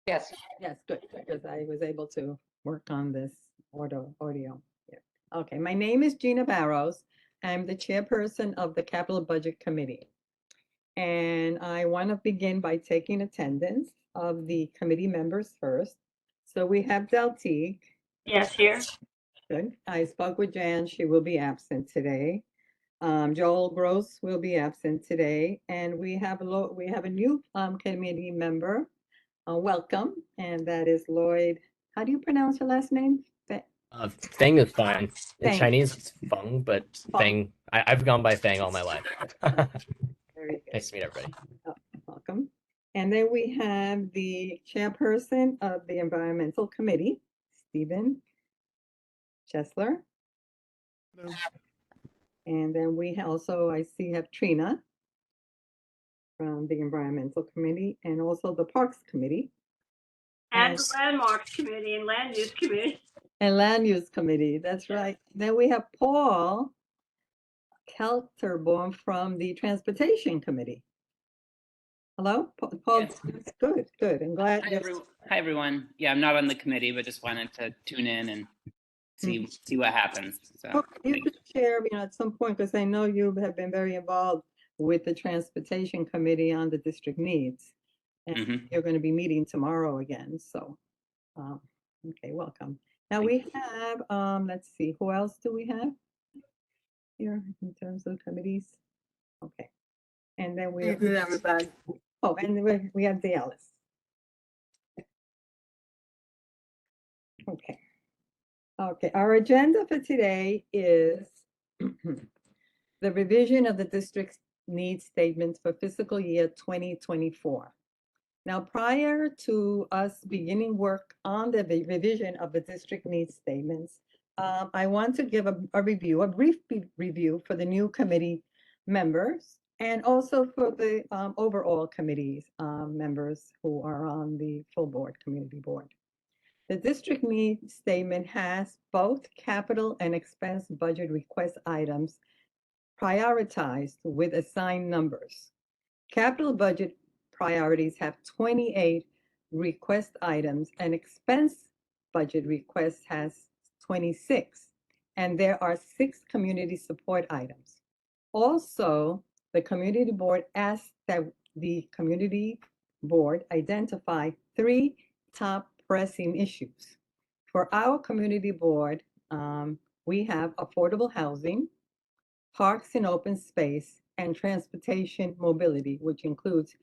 Yes. Yes, good, because I was able to work on this audio. Yeah. Okay, my name is Gina Barrows. I'm the chairperson of the Capital Budget Committee. And I want to begin by taking attendance of the committee members first. So we have Del Teague. Yes, here. Good. I spoke with Jan. She will be absent today. Joel Gross will be absent today. And we have a new committee member. Welcome, and that is Lloyd. How do you pronounce your last name? Feng is fine. In Feng. Chinese, it's Feng, but Feng. Feng, I've gone by Feng all my life. Very good. Nice to meet everybody. Oh, welcome. And then we have the chairperson of the Environmental Committee, Stephen Chesler. Hello. And then we also, I see, have Trina from the Environmental Committee and also the Parks Committee. And the Landmarks Committee and Land Use Committee. And Land Use Committee, that's right. Then we have Paul Kelterborn from the Transportation Committee. Hello, Paul. Yes. Good, good. I'm glad. Hi, everyone. Yeah, I'm not on the committee, but just wanted to tune in and see what happens. So You could share, at some point, because I know you have been very involved with the Transportation Committee on the district needs. And you're going to be meeting tomorrow again. So, okay, welcome. Now we have, let's see, who else do we have here in terms of committees? Okay. And then we Thank you, everybody. Oh, and we have Dallas. Okay. Okay, our agenda for today is the revision of the district's needs statements for fiscal year 2024. Now, prior to us beginning work on the revision of the district needs statements, I want to give a brief review for the new committee members and also for the overall committees members who are on the full board, community board. The district needs statement has both capital and expense budget request items prioritized with assigned numbers. Capital budget priorities have 28 request items and expense budget request has 26. And there are 6 community support items. Also, the community board asked that the community board identify 3 top pressing issues. For our community board, we have affordable housing, parks and open space, and transportation mobility, which includes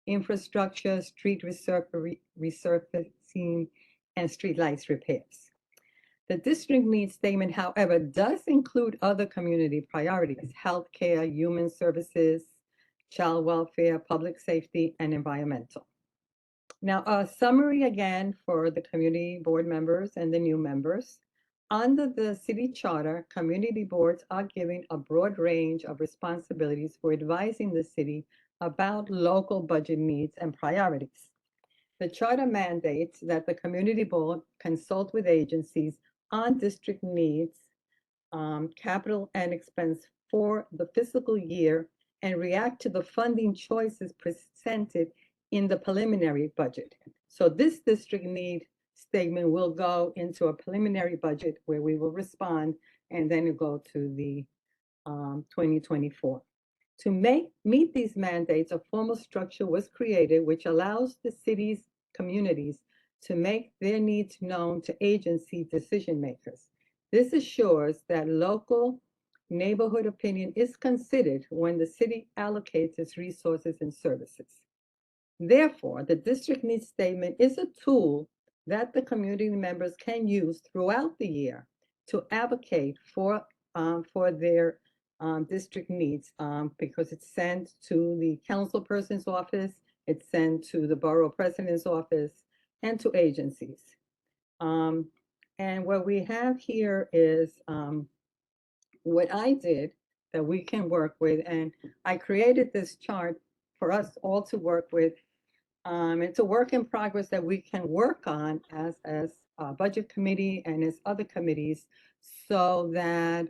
infrastructure, street resurfacing, and streetlights repairs. The district needs statement, however, does include other community priorities: healthcare, human services, child welfare, public safety, and environmental. Now, a summary again for the community board members and the new members. Under the city charter, community boards are given a broad range of responsibilities for advising the city about local budget needs and priorities. The charter mandates that the community board consult with agencies on district needs, capital and expense for the fiscal year and react to the funding choices presented in the preliminary budget. So this district need statement will go into a preliminary budget where we will respond and then it go to the 2024. To meet these mandates, a formal structure was created which allows the city's communities to make their needs known to agency decision makers. This assures that local neighborhood opinion is considered when the city allocates its resources and services. Therefore, the district needs statement is a tool that the community members can use throughout the year to advocate for their district needs because it's sent to the council person's office, it's sent to the borough president's office, and to agencies. And what we have here is what I did that we can work with, and I created this chart for us all to work with. It's a work in progress that we can work on as a budget committee and as other committees so that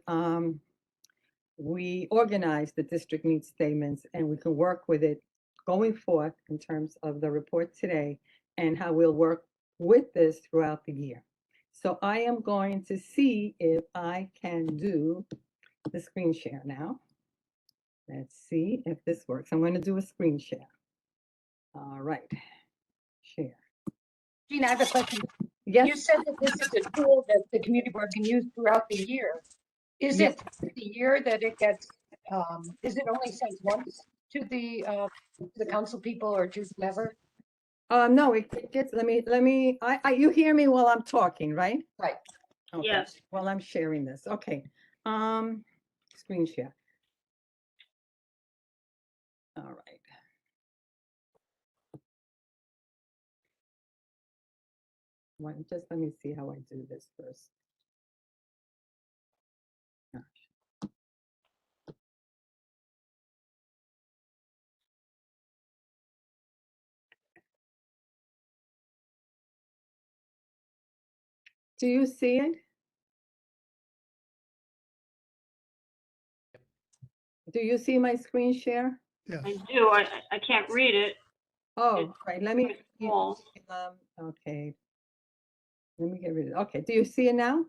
we organize the district needs statements and we can work with it going forth in terms of the report today and how we'll work with this throughout the year. So I am going to see if I can do the screen share now. Let's see if this works. I'm going to do a screen share. All right, share. Gina, I have a question. You Yes, said that this is a tool that the community board can use throughout the year. Is Yes. it the year that it gets, is it only sent once to the council people or to whoever? no, it gets, you hear me while I'm talking, right? Right. Okay, Yes. while I'm sharing this, okay. Screen share. All right. Just let me see how I do this first. Gosh. Do you see it? Do you see my screen share? Yes. I do. I can't read it. Oh, right, let me, It's small. okay. Let me get rid of it. Okay, do you see it now?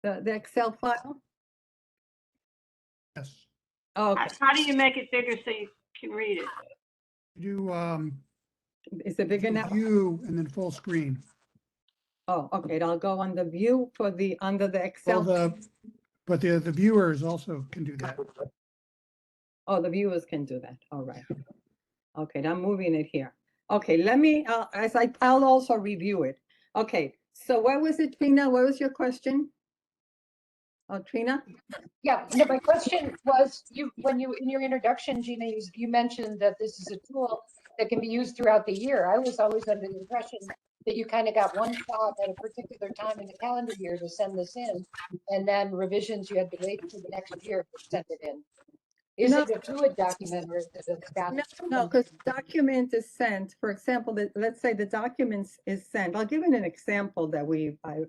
The Excel file? Yes. Oh, okay, How do you make it bigger so you can read it? You is it bigger now? view and then full screen. Oh, okay, I'll go on the view for under the Well, Excel. but the viewers also can do that. Oh, the viewers can do that, all right. Okay, I'm moving it here. Okay, let me, I'll also review it. Okay, so what was it, Trina? What was your question? Oh, Trina? Yeah, no, my question was, when you, in your introduction, Gina, you mentioned that this is a tool that can be used throughout the year. I was always under the impression that you kind of got one shot at a particular time in the calendar year to send this in, and then revisions, you had to wait till the next year to send it in. Is No. it a fluid document or is it a static? No, because document is sent, for example, let's say the documents is sent. I'll give you an example that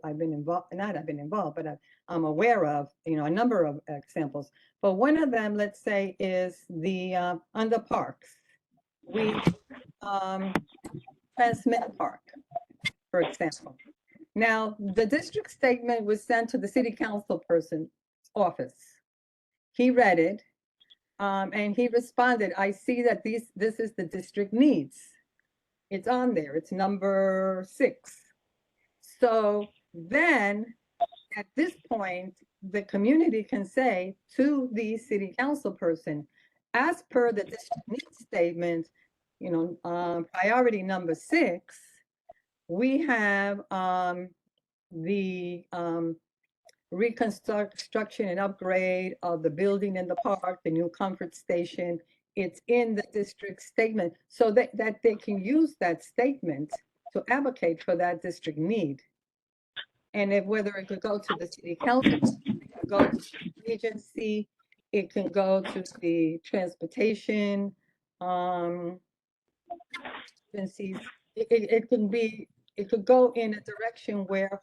I've been involved, not I've been involved, but I'm aware of, a number of examples. But one of them, let's say, is the under parks. We transmit park, for example. Now, the district statement was sent to the city council person's office. He read it, and he responded, I see that this is the district needs. It's on there, it's number 6. So then, at this point, the community can say to the city council person, as per the district needs statement, priority number 6, we have the reconstruction and upgrade of the building in the park, the new comfort station. It's in the district statement so that they can use that statement to advocate for that district need. And whether it could go to the city council, it could go to the agency, it can go to the transportation agencies. It could go in a direction where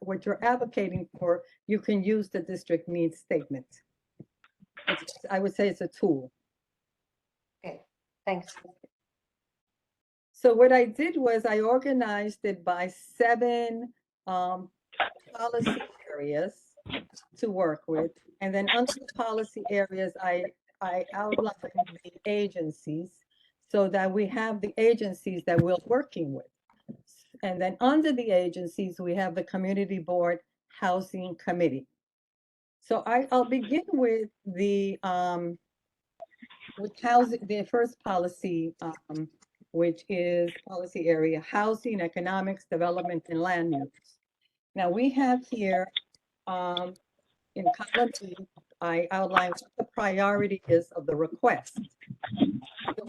what you're advocating for, you can use the district needs statement. I would say it's a tool. Okay, thanks. So what I did was I organized it by 7 policy areas to work with. And then under the policy areas, I outlined the agencies so that we have the agencies that we're working with. And then under the agencies, we have the Community Board Housing Committee. So I'll begin with the housing, the first policy, which is policy area housing, economics, development, and land use. Now we have here in column E, I outlined what the priority is of the request.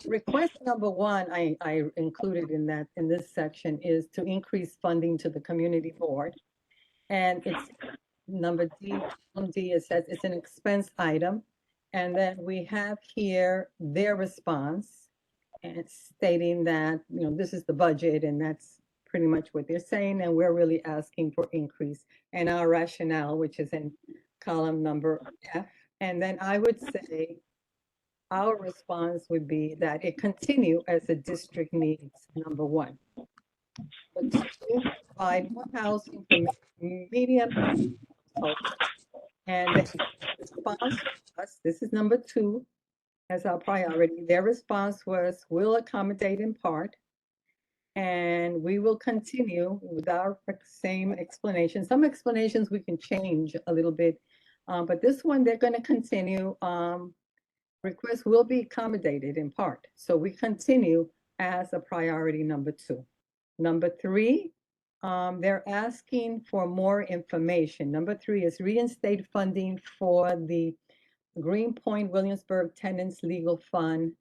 Request number 1 I included in this section is to increase funding to the community board. And it's number D, it says it's an expense item. And then we have here their response and it's stating that, this is the budget and that's pretty much what they're saying. And we're really asking for increase and our rationale, which is in column number F. And then I would say our response would be that it continue as a district needs, number one. But two, provide more housing for medium households. And the response to us, this is number two, as our priority. Their response was, we'll accommodate in part, and we will continue with our same explanation. Some explanations we can change a little bit, but this one, they're going to continue. Requests will be accommodated in part. So we continue as a priority number two. Number three, they're asking for more information. Number three is reinstate funding for the Greenpoint Williamsburg Tenants Legal Fund,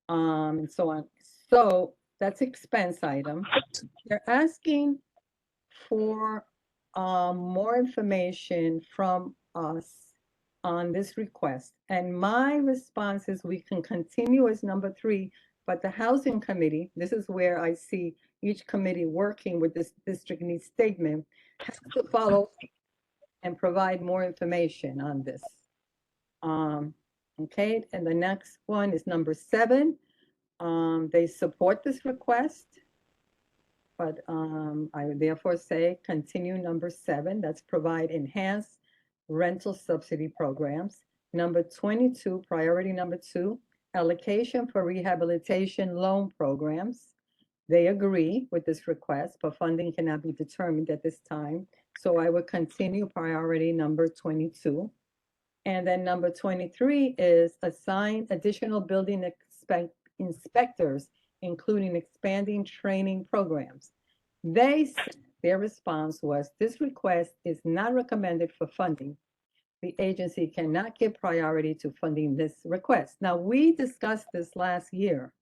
and so on. So that's expense item. They're asking for more information from us on this request. And my response is we can continue as number three, but the housing committee, this is where I see each committee working with this district needs statement, has to follow and provide more information on this. Okay, and the next one is number seven. They support this request, but I would therefore say continue number seven, that's provide enhanced rental subsidy programs. Number 22, priority number two, allocation for rehabilitation loan programs. They agree with this request, but funding cannot be determined at this time. So I would continue priority number 22. And then number 23 is assign additional building inspectors, including expanding training programs. Their response was, this request is not recommended for funding. The agency cannot give priority to funding this request. Now, we discussed this last year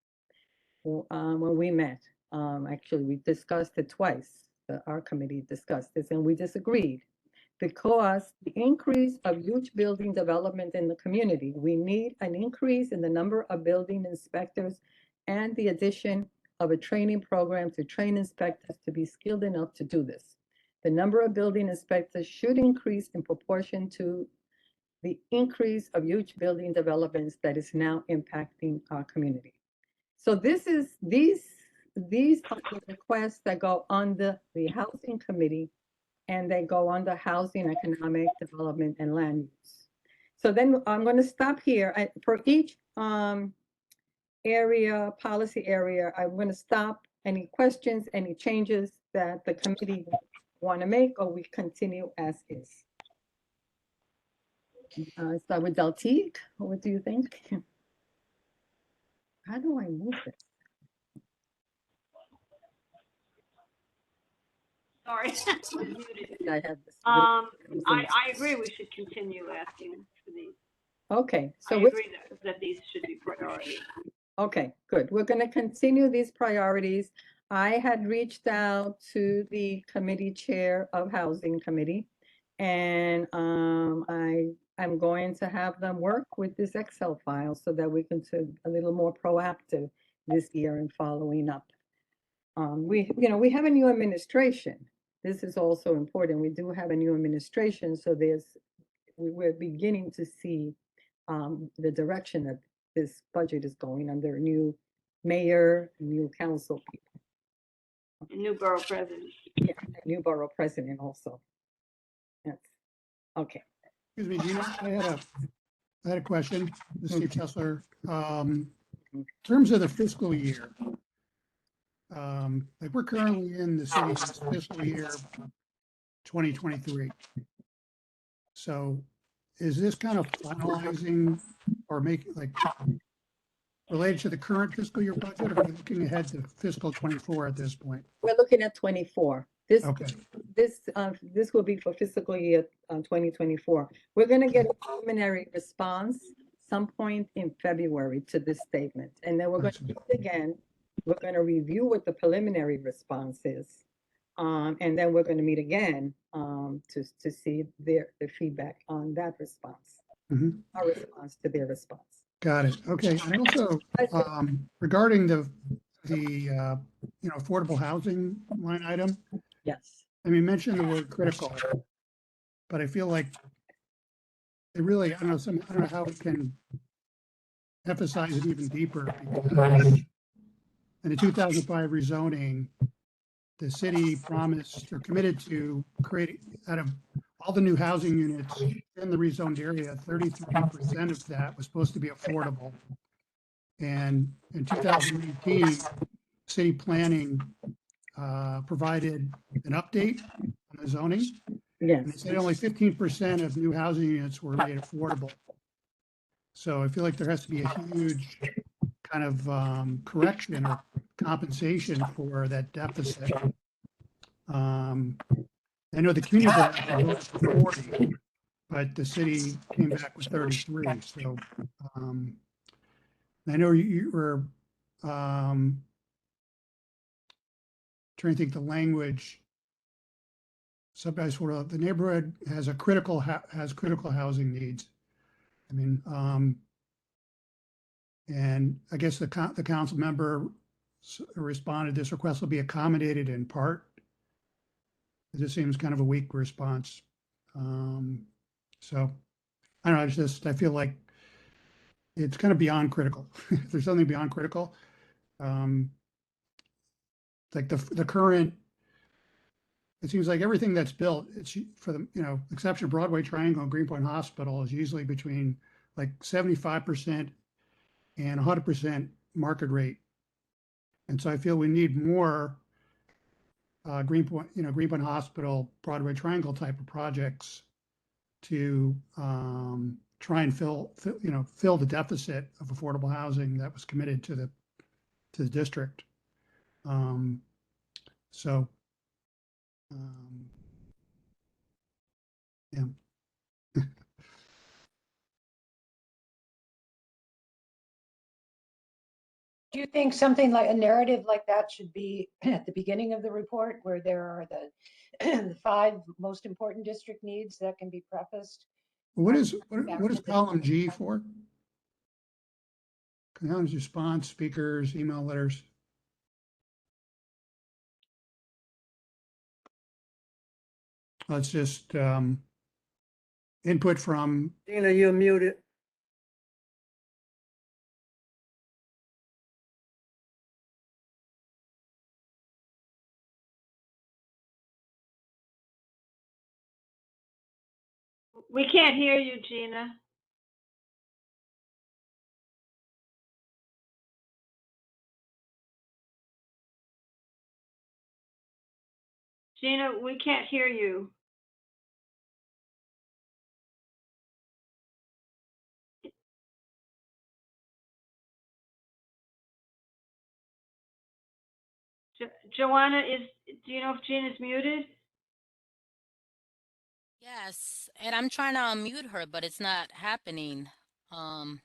when we met. Actually, we discussed it twice. Our committee discussed this, and we disagreed because the increase of huge building development in the community, we need an increase in the number of building inspectors and the addition of a training program to train inspectors to be skilled enough to do this. The number of building inspectors should increase in proportion to the increase of huge building developments that is now impacting our community. So these are the requests that go under the housing committee, and they go under housing, economic development, and land use. So then I'm going to stop here. For each area, policy area, I'm going to stop. Any questions, any changes that the committee want to make, or we continue as is? Start with Deltique. What do you think? How do I move this? Sorry. I'm muted. I have this. I agree we should continue asking for these. Okay, I so agree that these should be priority. okay, good. We're going to continue these priorities. I had reached out to the committee chair of Housing Committee, and I'm going to have them work with this Excel file so that we can be a little more proactive this year in following up. We have a new administration. This is also important. We do have a new administration, so we're beginning to see the direction that this budget is going under a new mayor, new council people. New borough president. Yeah, a new borough president also. Yes. Okay. Excuse me, Gina, I had a question, Steve Chesler. In terms of the fiscal year, like we're currently in the city's fiscal year 2023. So is this kind of finalizing or making like related to the current fiscal year budget, or are we looking ahead to fiscal 24 at this point? We're looking at 24. Okay. This will be for fiscal year 2024. We're going to get a preliminary response some point in February to this statement. And then we're going to meet again. We're going to review what the preliminary response is. And then we're going to meet again to see the feedback on that response, our response to their response. Got it. Okay. And also regarding the affordable housing line item. Yes. I mean, mention the word critical, but I feel like it really, I don't know how we can emphasize it even deeper because in the 2005 rezoning, the city promised or committed to create, out of all the new housing units in the rezoned area, 33% of that was supposed to be affordable. And in 2018, city planning provided an update on the zoning. And they Yes, said only 15% of new housing units were made affordable. So I feel like there has to be a huge kind of correction or compensation for that deficit. I know the community voted for 40, but the city came back with 33. So I know you were trying to think the language. Some guys sort of, the neighborhood has a critical housing needs. I mean, and I guess the council member responded, this request will be accommodated in part. It just seems kind of a weak response. So I don't know, it's just, I feel like it's kind of beyond critical. If there's something beyond critical, like the current, it seems like everything that's built, it's for the, exception of Broadway Triangle and Greenpoint Hospital is usually between like 75% and 100% market rate. And so I feel we need more Greenpoint Hospital, Broadway Triangle type of projects to try and fill the deficit of affordable housing that was committed to the district. So, yeah. Do you think something like a narrative like that should be at the beginning of the report where there are the 5 most important district needs that can be prefaced? What is column G for? Columns, response, speakers, email, letters. It's just input from, Gina, you're muted. We can't hear you, Gina. Gina, we can't hear you. Joanna, do you know if Gina's muted? Yes, and I'm trying to unmute her, but it's not happening. I'm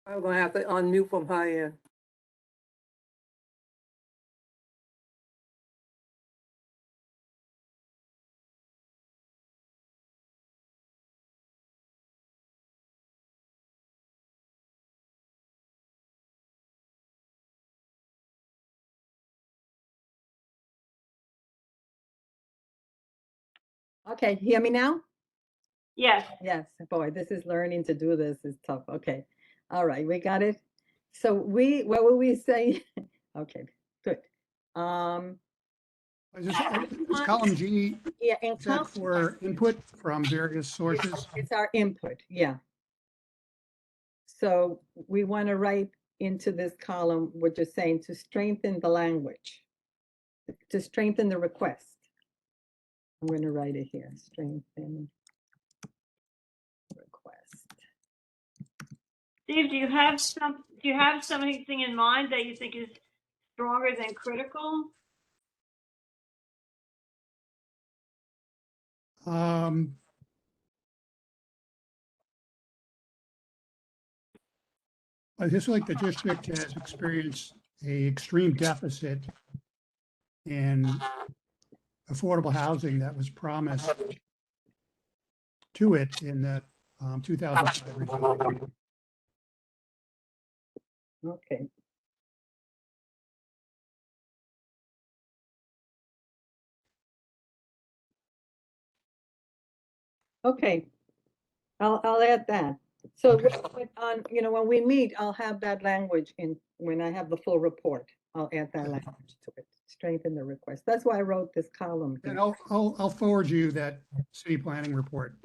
gonna have to unmute from her end. okay, hear me now? Yes. Yes, boy, this is learning to do this is tough. Okay, all right, we got it. So what were we saying? Okay, good. is column G, Yeah, in is that for input from various sources? it's our input, yeah. So we want to write into this column what you're saying to strengthen the language, to strengthen the request. I'm going to write it here, strengthen request. Steve, do you have something in mind that you think is stronger than critical? I just feel like the district has experienced a extreme deficit in affordable housing that was promised to it in the 2005 rezoning. Okay. Okay, I'll add that. So Okay. when we meet, I'll have that language when I have the full report. I'll add that language to it, strengthen the request. That's why I wrote this column And here. I'll forward you that city planning report.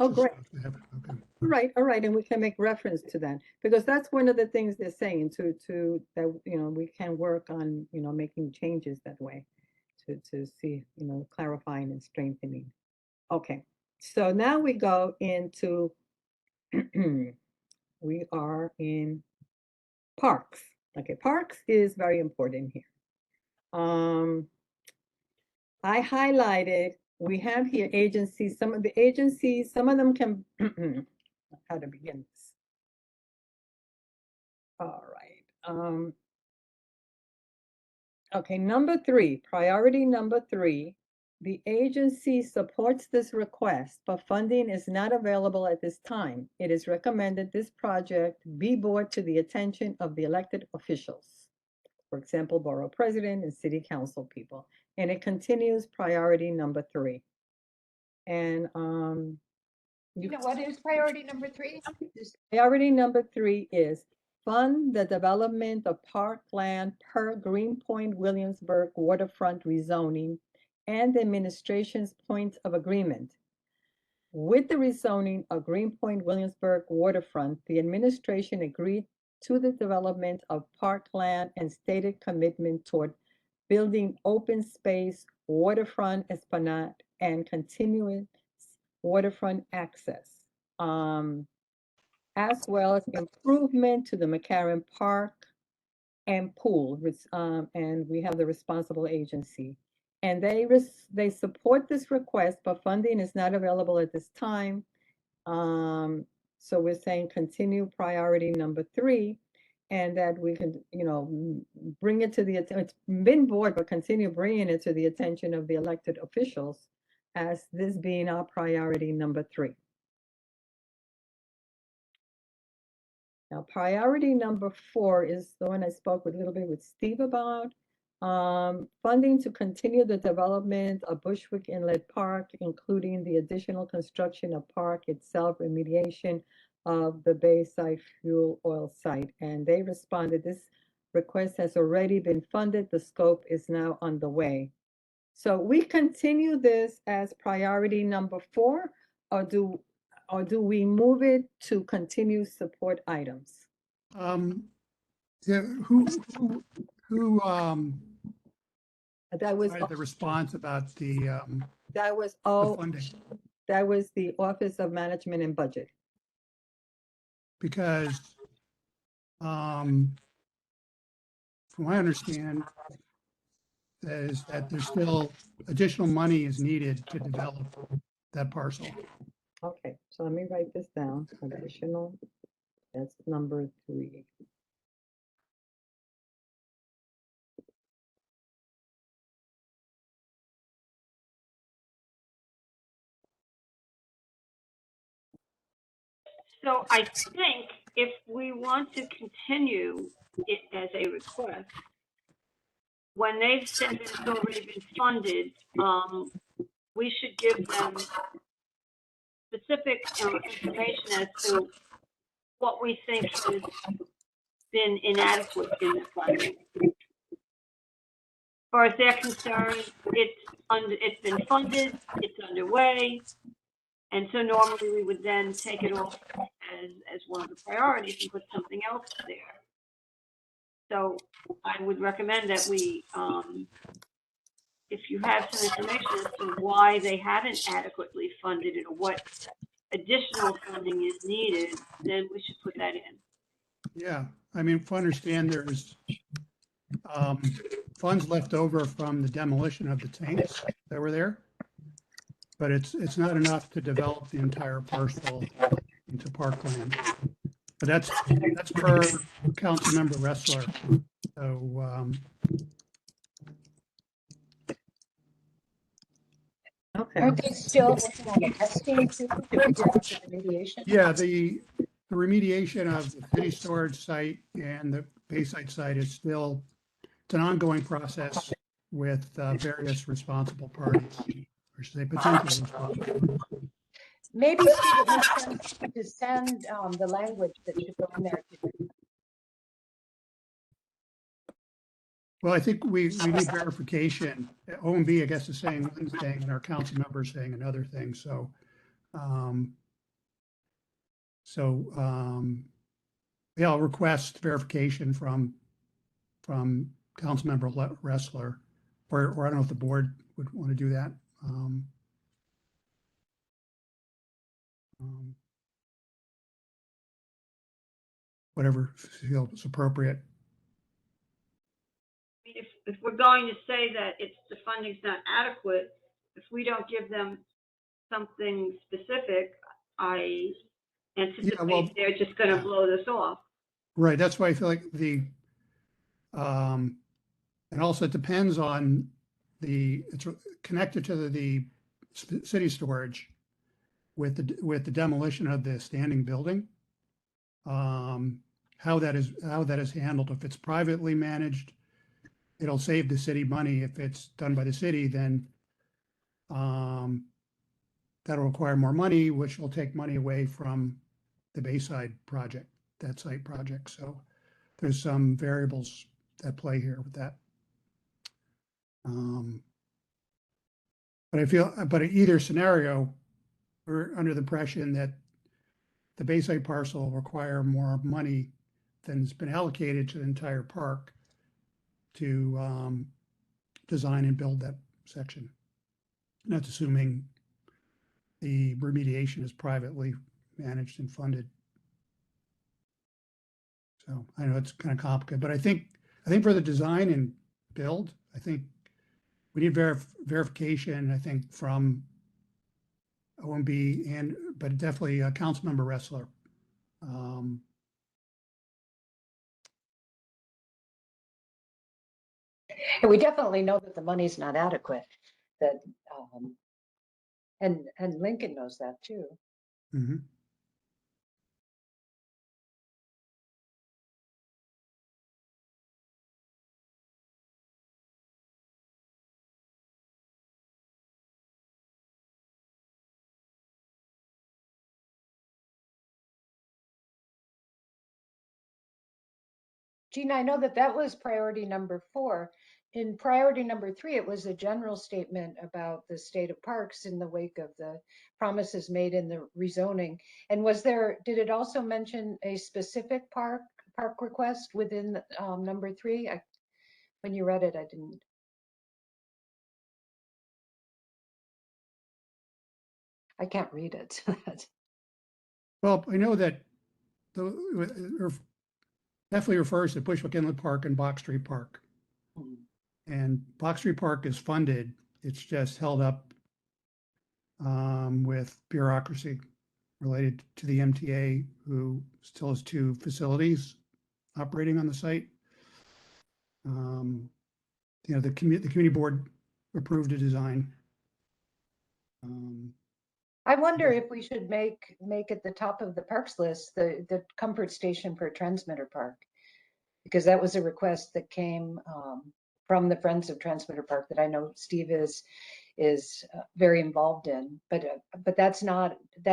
Oh, just so great. you have it. Okay. All right, and we can make reference to that, because that's one of the things they're saying that, we can work on, making changes that way to see, clarifying and strengthening. Okay, so now we go into, we are in parks. Okay, parks is very important here. I highlighted, we have here agencies, some of the agencies, some of them can, how to begin this? All right. Okay, number 3, priority number 3. The agency supports this request, but funding is not available at this time. It is recommended this project be brought to the attention of the elected officials. For example, borough president and city council people. And it continues priority number 3. And What is priority number 3? priority number 3 is fund the development of parkland per Greenpoint Williamsburg waterfront rezoning and the administration's point of agreement. With the rezoning of Greenpoint Williamsburg waterfront, the administration agreed to the development of parkland and stated commitment toward building open space, waterfront esplanade, and continuous waterfront access, as well as improvement to the McCarran Park and pool, and we have the responsible agency. And they support this request, but funding is not available at this time. So we're saying continue priority number 3, and that we can, bring it to it's been board, but continue bringing it to the attention of the elected officials as this being our priority number 3. Now, priority number 4 is the one I spoke a little bit with Steve about. Funding to continue the development of Bushwick Inlet Park, including the additional construction of park itself, remediation of the Bayside fuel oil site. And they responded, this request has already been funded. The scope is now underway. So we continue this as priority number 4, or do we move it to continue support items? Yeah, who That was provided the response about the the funding? that was the Office of Management and Budget. Because from what I understand is that there's still additional money is needed to develop that parcel. Okay, so let me write this down. Additional, that's number 3. So I think if we want to continue it as a request, when they've said that it's already been funded, we should give them specific information as to what we think has been inadequate in the funding. As far as they're concerned, it's been funded, it's underway, and so normally we would then take it off as one of the priorities and put something else there. So I would recommend that we, if you have some information as to why they haven't adequately funded it or what additional funding is needed, then we should put that in. Yeah, I mean, if I understand, there's funds left over from the demolition of the tanks that were there. But it's not enough to develop the entire parcel into parkland. But that's per Councilmember Ressler. So Okay. Aren't they still working on the testing for remediation? yeah, the remediation of the city storage site and the Bayside site is still, it's an ongoing process with various responsible parties, or should I say potentially responsible. maybe Steve, it makes sense to send the language that should go in there. Well, I think we need verification. OMB, I guess, is saying one thing and our council member is saying another thing, so. um, Yeah, I'll request verification from Councilmember Ressler, or I don't know if the board would want to do that. Whatever feels appropriate. If we're going to say that the funding's not adequate, if we don't give them something specific, I anticipate well, they're just gonna blow this off. Right, that's why I feel like and also it depends on it's connected to the city storage with the demolition of the standing building. How that is handled. If it's privately managed, it'll save the city money. If it's done by the city, then that'll require more money, which will take money away from the Bayside project, that site project. So there's some variables at play here with that. But in either scenario, we're under the impression that the Bayside parcel will require more money than has been allocated to the entire park to design and build that section. And that's assuming the remediation is privately managed and funded. So I know it's kind of complicated, but I think for the design and build, I think we need verification, I think, from OMB but definitely Councilmember Ressler. And we definitely know that the money's not adequate, that, and Lincoln knows that too. Mhm. Gina, I know that was priority number 4. In priority number 3, it was a general statement about the state of parks in the wake of the promises made in the rezoning. And did it also mention a specific park request within number 3? When you read it, I didn't. I can't read it. Well, I know that definitely refers to Bushwick Inlet Park and Box Street Park. And Box Street Park is funded. It's just held up with bureaucracy related to the MTA, who still has 2 facilities operating on the site. The community board approved a design. I wonder if we should make at the top of the parks list the comfort station for Transmitter Park, because that was a request that came from the Friends of Transmitter Park that I know Steve is very involved in. But that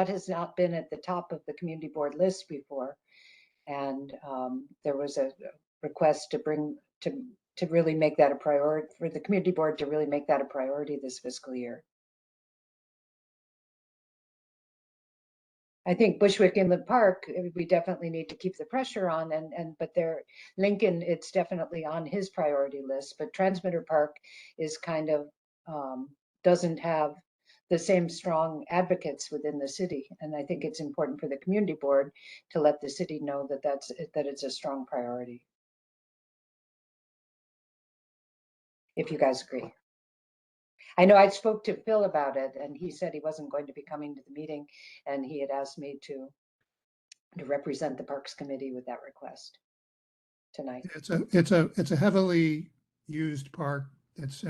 has not been at the top of the community board list before, and there was a request to really make that a priority for the community board to really make that a priority this fiscal year. I think Bushwick Inlet Park, we definitely need to keep the pressure on, but Lincoln, it's definitely on his priority list, but Transmitter Park is kind of, doesn't have the same strong advocates within the city. And I think it's important for the community board to let the city know that it's a strong priority. If you guys agree. I know I spoke to Phil about it, and he said he wasn't going to be coming to the meeting, and he had asked me to represent the Parks Committee with that request tonight. It's a heavily used park. It's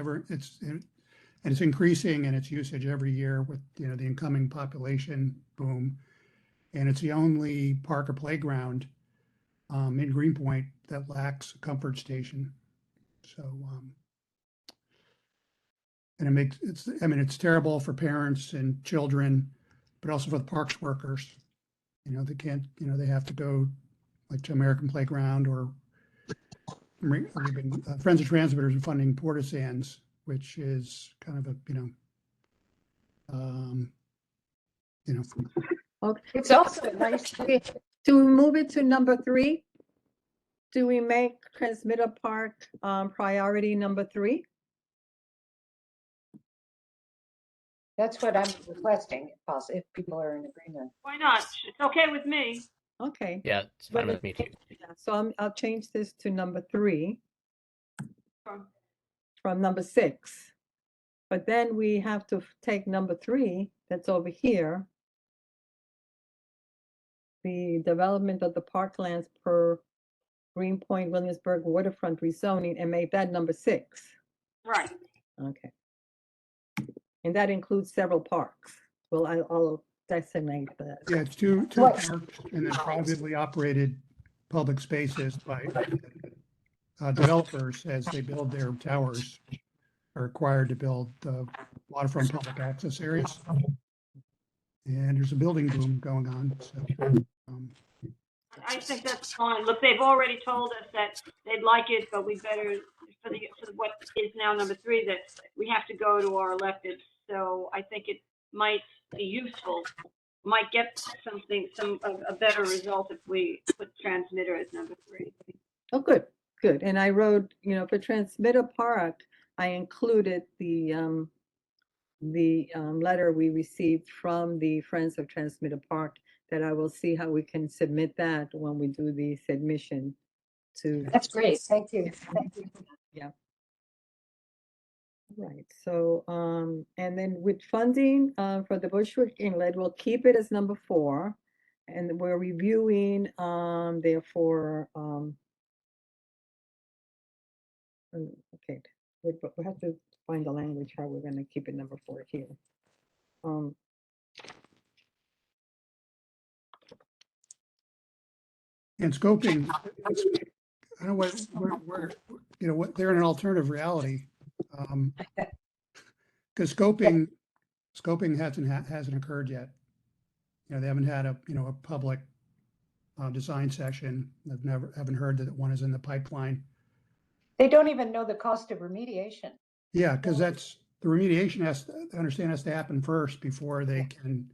increasing in its usage every year with the incoming population boom, and it's the only park or playground in Greenpoint that lacks a comfort station. So. And it's terrible for parents and children, but also for the parks workers. They can't, they have to go like to American Playground or we've been, Friends of Transmitters are funding Porta Sands, which is kind of a, Okay. It's also nice. Do we move it to number 3? Do we make Transmitter Park priority number 3? That's what I'm requesting, if people are in agreement. Why not? It's okay with me. Okay. Yeah, it's fine But with me too. Yeah, so I'll change this to number 3 Sure. from number 6. But then we have to take number 3, that's over here. The development of the parklands per Greenpoint Williamsburg waterfront rezoning and make that number 6. Right. Okay. And that includes several parks. Well, I'll designate that. yeah, it's two Right. parks and then privately operated public spaces by developers as they build their towers are required to build waterfront public access areas. And there's a building boom going on, so. I think that's fine. Look, they've already told us that they'd like it, but we better, for what is now number 3, that we have to go to our elected. So I think it might be useful, might get a better result if we put transmitter as number 3. Oh, good, good. And I wrote, for Transmitter Park, I included the letter we received from the Friends of Transmitter Park, that I will see how we can submit that when we do the submission to. That's great. Thank you. Thank you. Right, so, and then with funding, for the Bushwick Inlet, we'll keep it as number 4. And we're reviewing, therefore, okay, we have to find the language, how we're gonna keep it number 4 here. And scoping, I don't know what they're in an alternative reality. Because scoping hasn't occurred yet. They haven't had a public design session. Haven't heard that one is in the pipeline. They don't even know the cost of remediation. Yeah, because that's the remediation has to happen first before they can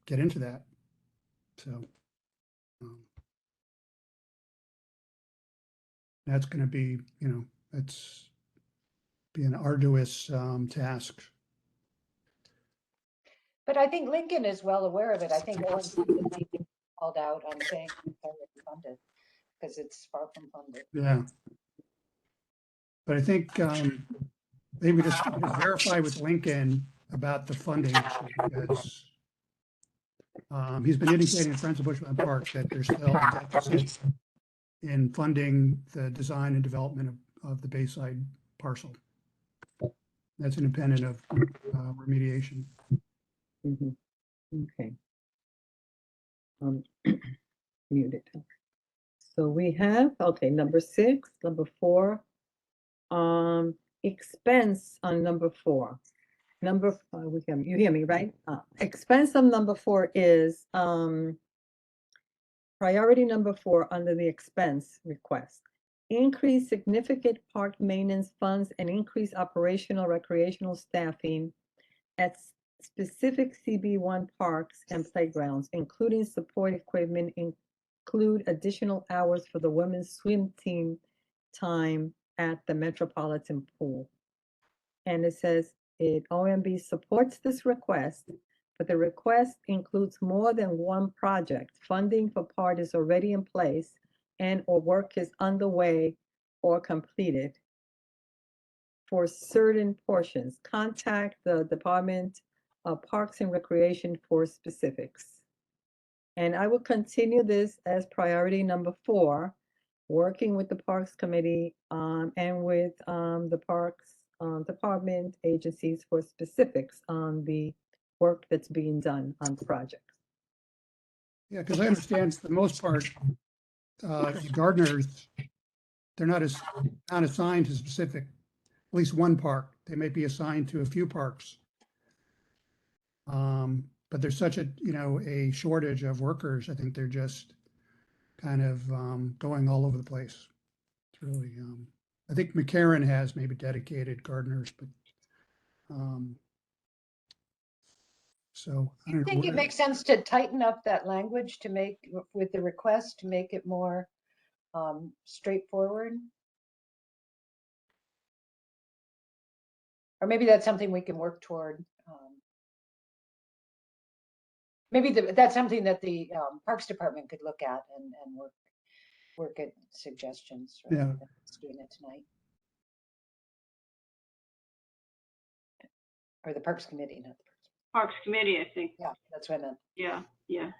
get into that. So that's going to be, it's be an arduous task. But I think Lincoln is well aware of it. I think Owen's called out on saying it's already funded because it's far from funded. Yeah. But I think maybe just verify with Lincoln about the funding issue, because he's been indicating to Friends of Bushland Park that there's still a deficit in funding the design and development of the Bayside parcel. That's independent of remediation. Okay. Muted. So we have, okay, number 6, number 4, expense on number 4. You hear me, right? Expense on number 4 is priority number 4 under the expense request. Increase significant park maintenance funds and increase operational recreational staffing at specific CB1 parks and playgrounds, including support equipment, include additional hours for the women's swim team time at the Metropolitan Pool. And it says OMB supports this request, but the request includes more than one project. Funding for part is already in place and or work is underway or completed. For certain portions, contact the Department of Parks and Recreation for specifics. And I will continue this as priority number 4, working with the Parks Committee and with the Parks Department agencies for specifics on the work that's being done on the project. Yeah, because I understand for the most part, gardeners, they're not assigned to specific, at least one park. They may be assigned to a few parks. But there's such a, a shortage of workers. I think they're just kind of, going all over the place. It's really, I think McCarran has maybe dedicated gardeners, but, so I I don't know. think it makes sense to tighten up that language to make, with the request, to make it more straightforward. Or maybe that's something we can work toward. Maybe that's something that the Parks Department could look at and work at suggestions rather Yeah. than just doing it tonight. Or the Parks Committee, not the Parks. Parks Committee, I think. Yeah, that's what I meant. Yeah, yeah.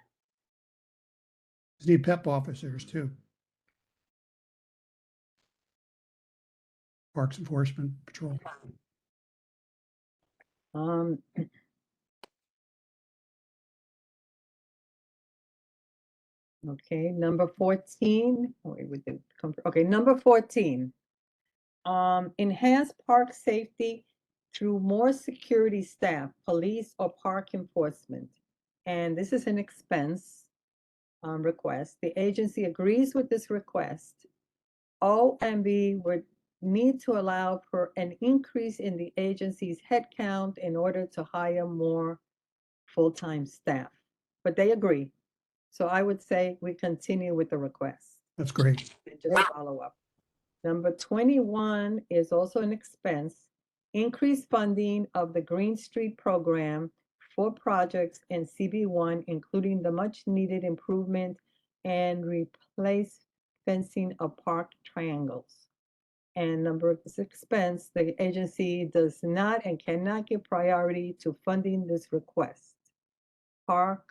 Need PEP officers too. Parks Enforcement Patrol. Um, okay, number 14. Oh, wait, we did okay, number 14. Enhance park safety through more security staff, police or park enforcement. And this is an expense request. The agency agrees with this request. OMB would need to allow for an increase in the agency's headcount in order to hire more full-time staff, but they agree. So I would say we continue with the request That's great. and just follow up. Number 21 is also an expense. Increased funding of the Green Street program for projects in CB1, including the much-needed improvement and replace fencing of park triangles. And number 6 expense, the agency does not and cannot give priority to funding this request. Park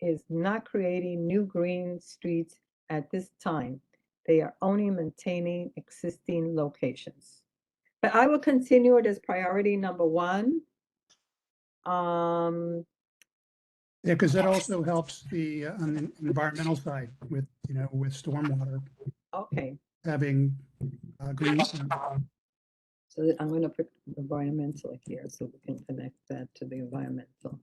is not creating new green streets at this time. They are only maintaining existing locations. But I will continue it as priority number 1. Yeah, because that also helps the, on the environmental side with, with stormwater, Okay, having, green. so I'm going to put environmental here so we can connect that to the environmental.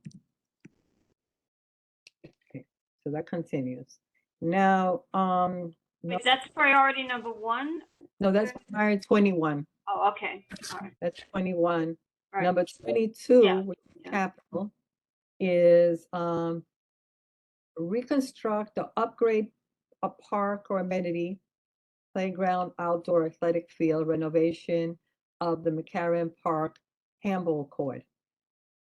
Okay, so that continues. Now, Wait, that's priority number 1? no, that's priority 21. Oh, okay, all right. That's 21. Right. Number 22, Yeah, which is yeah. capital, is reconstruct or upgrade a park or amenity, playground, outdoor athletic field, renovation of the McCarran Park handball court.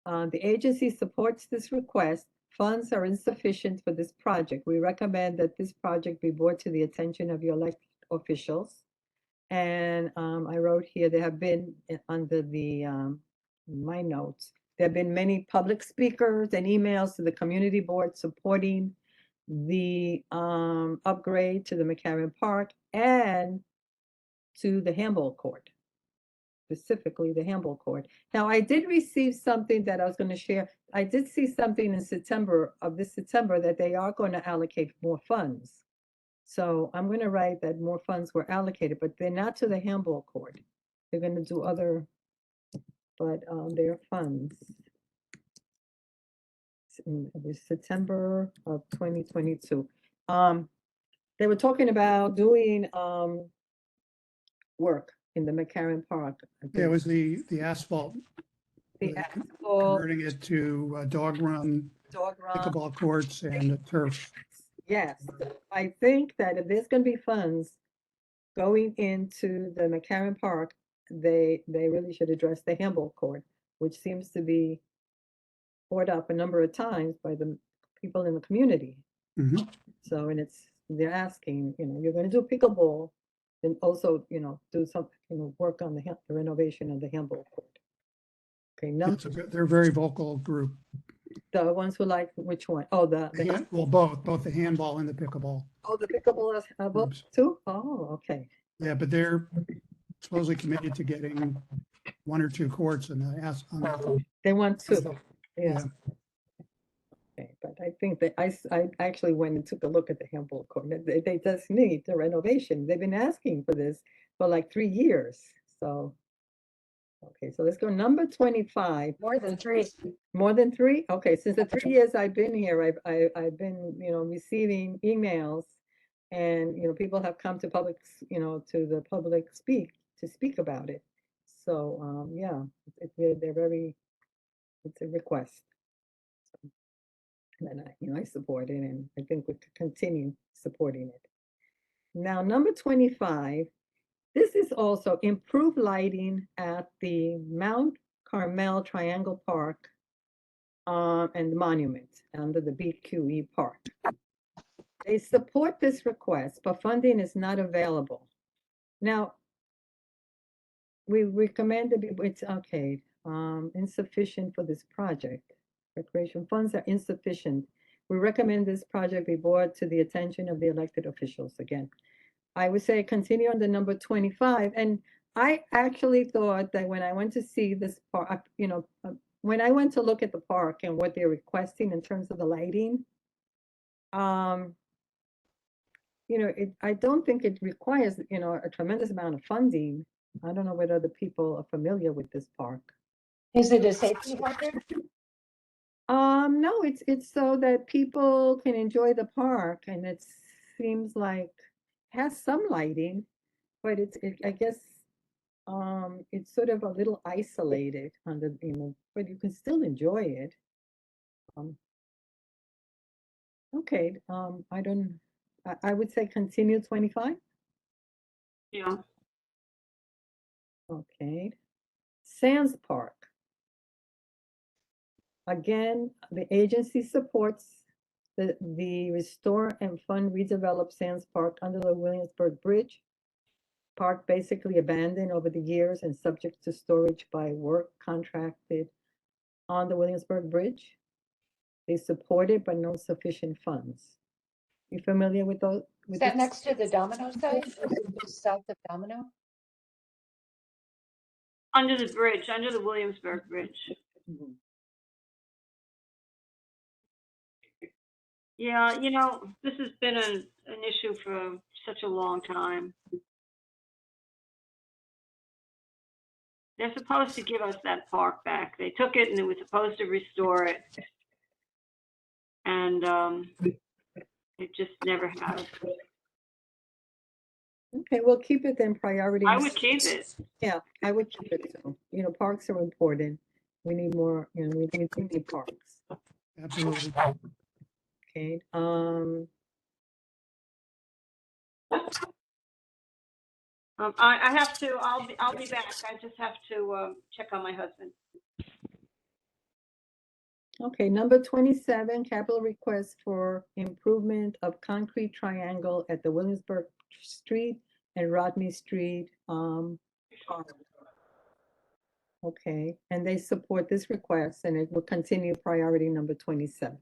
The agency supports this request. Funds are insufficient for this project. We recommend that this project be brought to the attention of your elected officials. And I wrote here, there have been under the my notes, there have been many public speakers and emails to the community board supporting the upgrade to the McCarran Park and to the handball court, specifically the handball court. Now, I did receive something that I was going to share. I did see something in September of this September that they are going to allocate more funds. So I'm going to write that more funds were allocated, but they're not to the handball court. They're going to do other, but their funds. It was September of 2022. They were talking about doing work in the McCarran Park. Yeah, it was the asphalt, The the asphalt, converting it to dog run, dog run. pickleball courts and turf. Yes, I think that if there's going to be funds going into the McCarran Park, they really should address the handball court, which seems to be brought up a number of times by the people in the community. Mhm. So, and they're asking, you're going to do pickleball, and also, do some, work on the renovation of the handball court. Okay, no, They're a very vocal group. the ones who like, which one? Oh, Well, both the handball and the pickleball. oh, the pickleball is both Groups. too? Oh, okay. Yeah, but they're supposedly committed to getting 1 or 2 courts in the They want to, Yeah. yeah. Okay, but I think that I actually went and took a look at the handball court. They just need the renovation. They've been asking for this for like 3 years. So Okay, so let's go number 25. More than three. More than three? Okay, since the 3 years I've been here, I've been, receiving emails and, people have come to public, to the public to speak about it. So, yeah, they're very, it's a request. And I support it and I think we could continue supporting it. Now, number 25, this is also improved lighting at the Mount Carmel Triangle Park and Monument under the BQE Park. They support this request, but funding is not available. Now, we recommend it's okay, insufficient for this project. Recreation funds are insufficient. We recommend this project be brought to the attention of the elected officials again. I would say continue on the number 25. And I actually thought that when I went to see this park, when I went to look at the park and what they're requesting in terms of the lighting, I don't think it requires, a tremendous amount of funding. I don't know whether other people are familiar with this park. Is it a safety hazard? No, it's so that people can enjoy the park, and it seems like has some lighting, but I guess it's sort of a little isolated under, but you can still enjoy it. Okay, I would say continue 25. Yeah. Okay. Sands Park. Again, the agency supports the restore and fund redevelop Sands Park under the Williamsburg Bridge. Park basically abandoned over the years and subject to storage by work contracted on the Williamsburg Bridge. They support it, but no sufficient funds. You familiar with those? Is that next to the Domino site? Is it just south of Domino? Under the bridge, under the Williamsburg Bridge. Mhm. Yeah, this has been an issue for such a long time. They're supposed to give us that park back. They took it and they were supposed to restore it. And it just never has. Okay, we'll keep it then priority. I would keep it. Yeah, I would keep it too. Parks are important. We need more, we need parks. Absolutely. Okay, I have to. I'll be back. I just have to check on my husband. okay, number 27, capital request for improvement of concrete triangle at the Williamsburg Street and Rodney Street. Okay, and they support this request and it will continue priority number 27.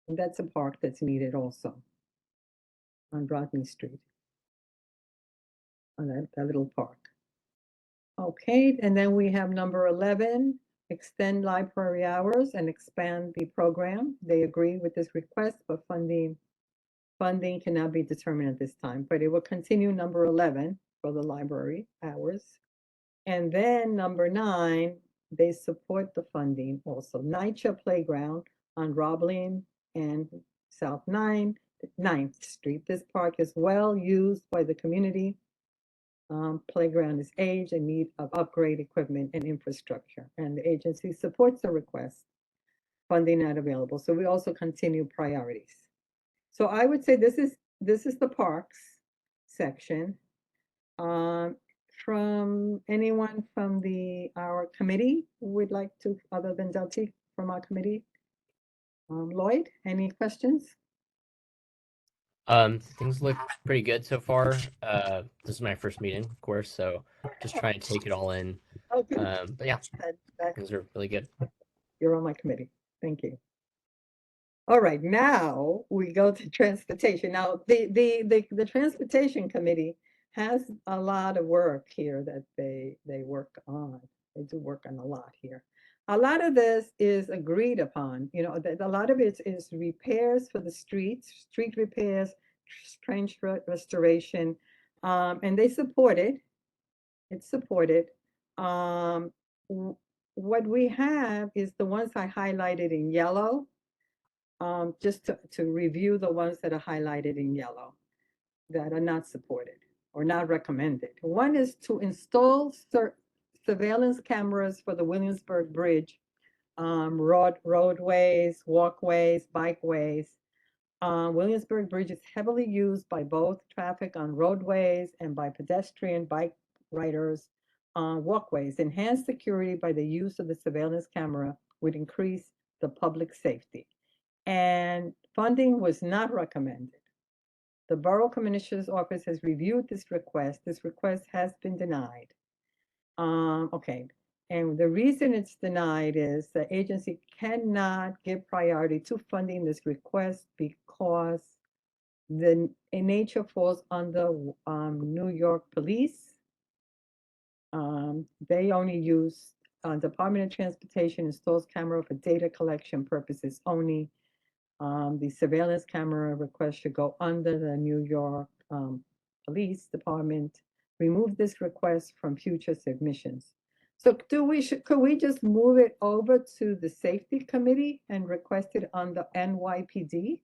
And that's a park that's needed also on Rodney Street. On that little park. Okay, and then we have number 11, extend library hours and expand the program. They agree with this request, but funding cannot be determined at this time, but it will continue number 11 for the library hours. And then number 9, they support the funding also. NYCHA Playground on Roblin and South 9th Street. This park is well used by the community. Playground is aged and need of upgrade equipment and infrastructure. And the agency supports the request. Funding not available. So we also continue priorities. So I would say this is the parks section. From anyone from our committee who would like to, other than Delty from our committee? Lloyd, any questions? Things look pretty good so far. This is my first meeting, of course, so just trying to take it all in. Okay. But yeah, things are really good. You're on my committee. Thank you. All right, now we go to transportation. Now, the transportation committee has a lot of work here that they work on. They do work on a lot here. A lot of this is agreed upon. A lot of it is repairs for the streets, street repairs, trench restoration, and they support it. It's supported. What we have is the ones I highlighted in yellow. Just to review the ones that are highlighted in yellow that are not supported or not recommended. One is to install surveillance cameras for the Williamsburg Bridge, roadways, walkways, bikeways. Williamsburg Bridge is heavily used by both traffic on roadways and by pedestrian bike riders on walkways. Enhanced security by the use of the surveillance camera would increase the public safety. And funding was not recommended. The Borough Commissioner's Office has reviewed this request. This request has been denied. Okay, and the reason it's denied is the agency cannot give priority to funding this request because the nature falls under New York Police. They only use Department of Transportation installs camera for data collection purposes only. The surveillance camera request should go under the New York Police Department. Remove this request from future submissions. So could we just move it over to the Safety Committee and request it on the NYPD?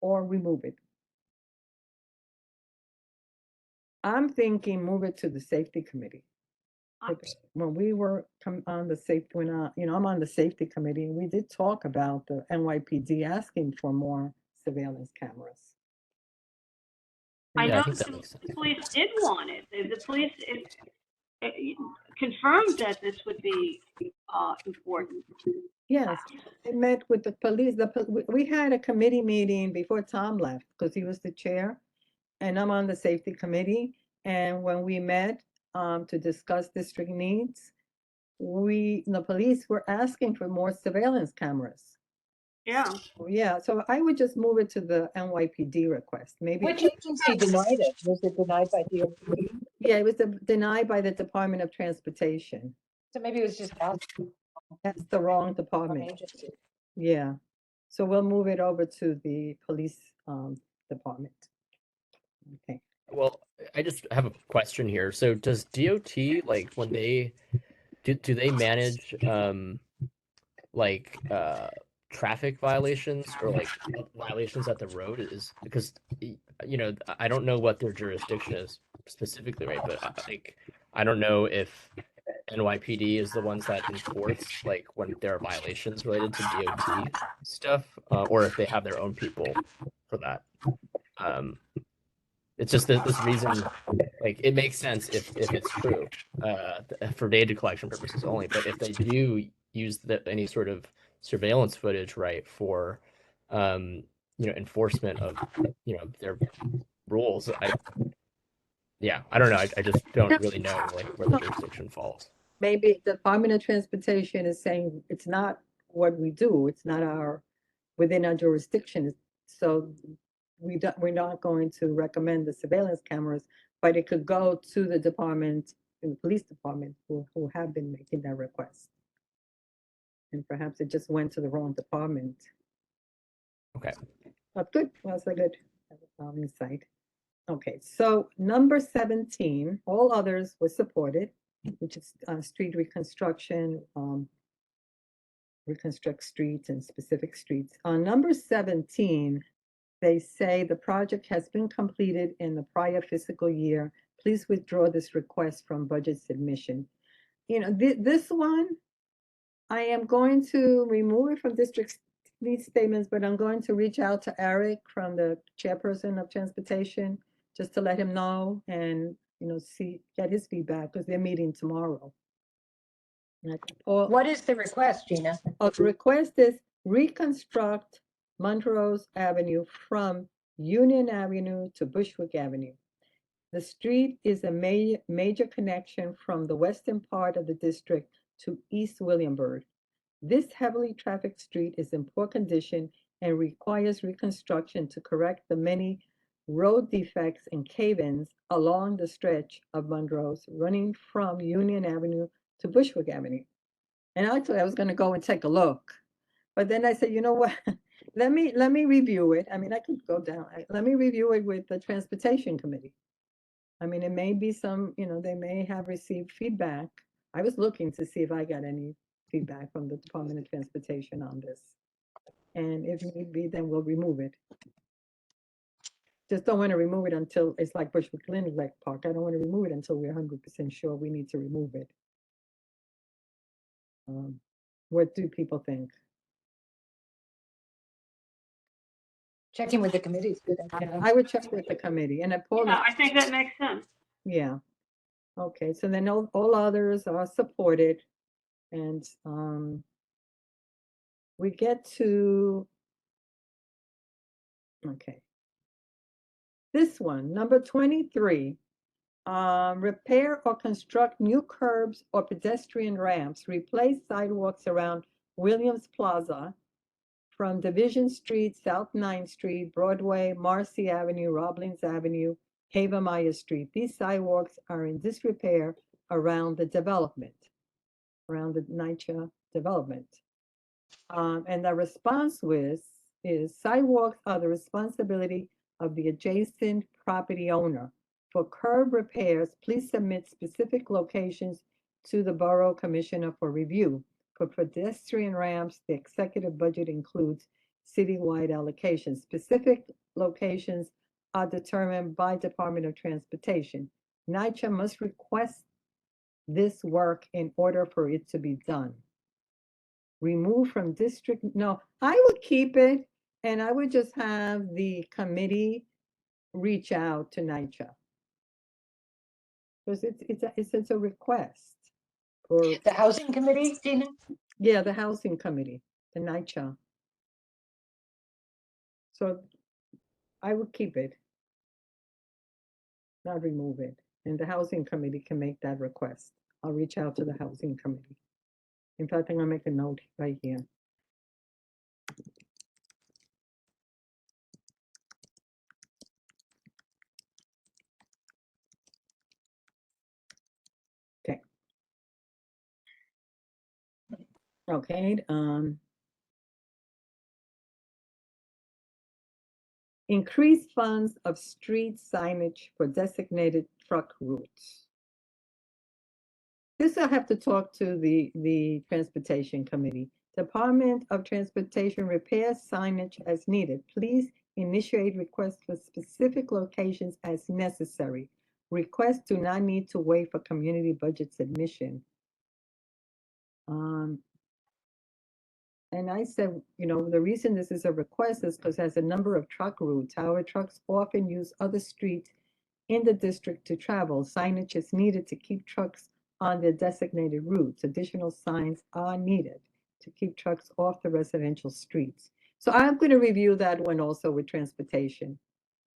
Or remove it? I'm thinking move it to the Safety Committee. When we were on the safety, I'm on the Safety Committee, and we did talk about the NYPD asking for more surveillance cameras. I Yeah, I know think that the makes sense. police did want it. The police confirmed that this would be important. Yes, I met with the police. We had a committee meeting before Tom left because he was the chair, and I'm on the Safety Committee. And when we met to discuss district needs, the police were asking for more surveillance cameras. Yeah. Yeah, so I would just move it to the NYPD request, maybe. Which agency denied it? Was it denied by DOT? Yeah, it was denied by the Department of Transportation. So maybe it was just us, That's the wrong wrong department. agency. Yeah, so we'll move it over to the police department. Okay. Well, I just have a question here. So does DOT, like, when they do they manage like traffic violations or like violations at the road? Is because I don't know what their jurisdiction is specifically, right? But like I don't know if NYPD is the ones that enforce like when there are violations related to DOT stuff, or if they have their own people for that. It's just that this reason, like, it makes sense if it's true, for data collection purposes only. But if they do use any sort of surveillance footage, right, for, enforcement of, their rules, I don't know. I just don't really know like where the jurisdiction falls. Maybe the Department of Transportation is saying it's not what we do. It's not within our jurisdiction. So we're not going to recommend the surveillance cameras, but it could go to the department, the police department, who have been making that request. And perhaps it just went to the wrong department. Okay. But good, well, that's a good insight. Okay, so number 17, all others were supported, which is street reconstruction, reconstruct streets and specific streets. On number 17, they say the project has been completed in the prior fiscal year. Please withdraw this request from budget submission. This one, I am going to remove it from district needs statements, but I'm going to reach out to Eric from the chairperson of transportation, just to let him know and, get his feedback because they're meeting tomorrow. What is the request, Gina? The request is reconstruct Montrose Avenue from Union Avenue to Bushwick Avenue. The street is a major connection from the western part of the district to East Williamsburg. This heavily trafficked street is in poor condition and requires reconstruction to correct the many road defects and cave-ins along the stretch of Montrose running from Union Avenue to Bushwick Avenue. And actually, I was going to go and take a look, but then I said, you know what? Let me review it. I mean, I could go down. Let me review it with the Transportation Committee. I mean, it may be some, they may have received feedback. I was looking to see if I got any feedback from the Department of Transportation on this. And if need be, then we'll remove it. Just don't want to remove it until it's like Bushwick Glen Rec Park. I don't want to remove it until we're 100% sure we need to remove it. What do people think? Checking with the committee is good. Yeah, I would check with the committee and Paul. Yeah, I think that makes sense. Yeah. Okay, so then all others are supported, and we get to, okay. This one, number 23, repair or construct new curbs or pedestrian ramps, replace sidewalks around Williams Plaza from Division Street, South 9th Street, Broadway, Marcy Avenue, Roblins Avenue, Havermeyer Street. These sidewalks are in disrepair around the development, around the NYCHA development. And the response is sidewalks are the responsibility of the adjacent property owner. For curb repairs, please submit specific locations to the Borough Commissioner for review. For pedestrian ramps, the executive budget includes citywide allocations. Specific locations are determined by Department of Transportation. NYCHA must request this work in order for it to be done. Remove from district, no, I would keep it, and I would just have the committee reach out to NYCHA. Because it's a request. Or, The housing committee, Dina? yeah, the housing committee, the NYCHA. So I would keep it, not remove it. And the housing committee can make that request. I'll reach out to the housing committee. In fact, I'm gonna make a note right here. Okay. Okay, increase funds of street signage for designated truck routes. This I have to talk to the Transportation Committee. Department of Transportation repairs signage as needed. Please initiate requests for specific locations as necessary. Requests do not need to wait for community budget submission. And I said, the reason this is a request is because there's a number of truck routes. However, trucks often use other streets in the district to travel. Signage is needed to keep trucks on their designated routes. Additional signs are needed to keep trucks off the residential streets. So I'm going to review that one also with transportation.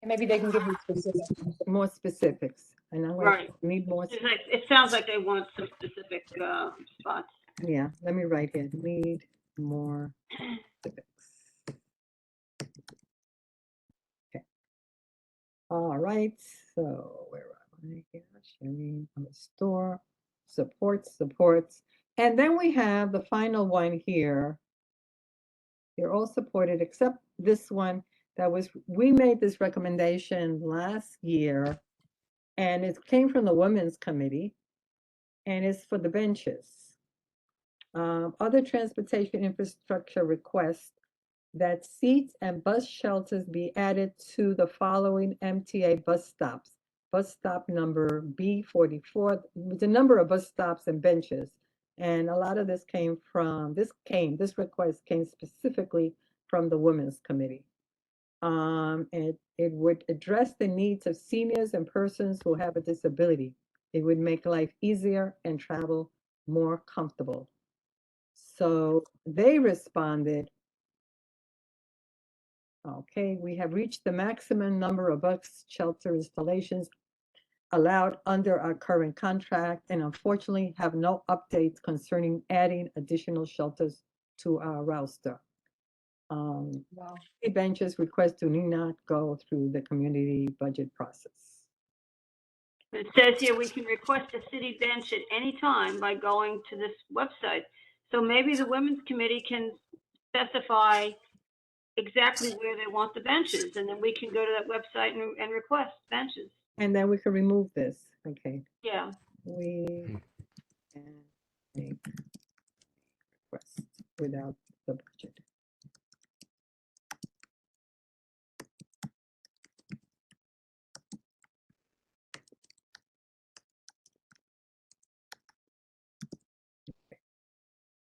And maybe they can give you specifics. More specifics. And I'm going Right. to need more. It sounds like they want some specific spots. Yeah, let me write here. Need more specifics. Okay. All right. So where am I here? Sharing on the store. Supports. And then we have the final one here. They're all supported except this one we made this recommendation last year, and it came from the Women's Committee, and it's for the benches. Other transportation infrastructure requests that seats and bus shelters be added to the following MTA bus stops. Bus stop number B44, the number of bus stops and benches. And a lot of this this request came specifically from the Women's Committee. It would address the needs of seniors and persons who have a disability. It would make life easier and travel more comfortable. So they responded, okay, we have reached the maximum number of bus shelter installations allowed under our current contract, and unfortunately have no updates concerning adding additional shelters to our roster. Wow. Benches requests do not go through the community budget process. It says here we can request a city bench at any time by going to this website. So maybe the Women's Committee can specify exactly where they want the benches, and then we can go to that website and request benches. And then we can remove this, okay? Yeah, We can make request without the budget.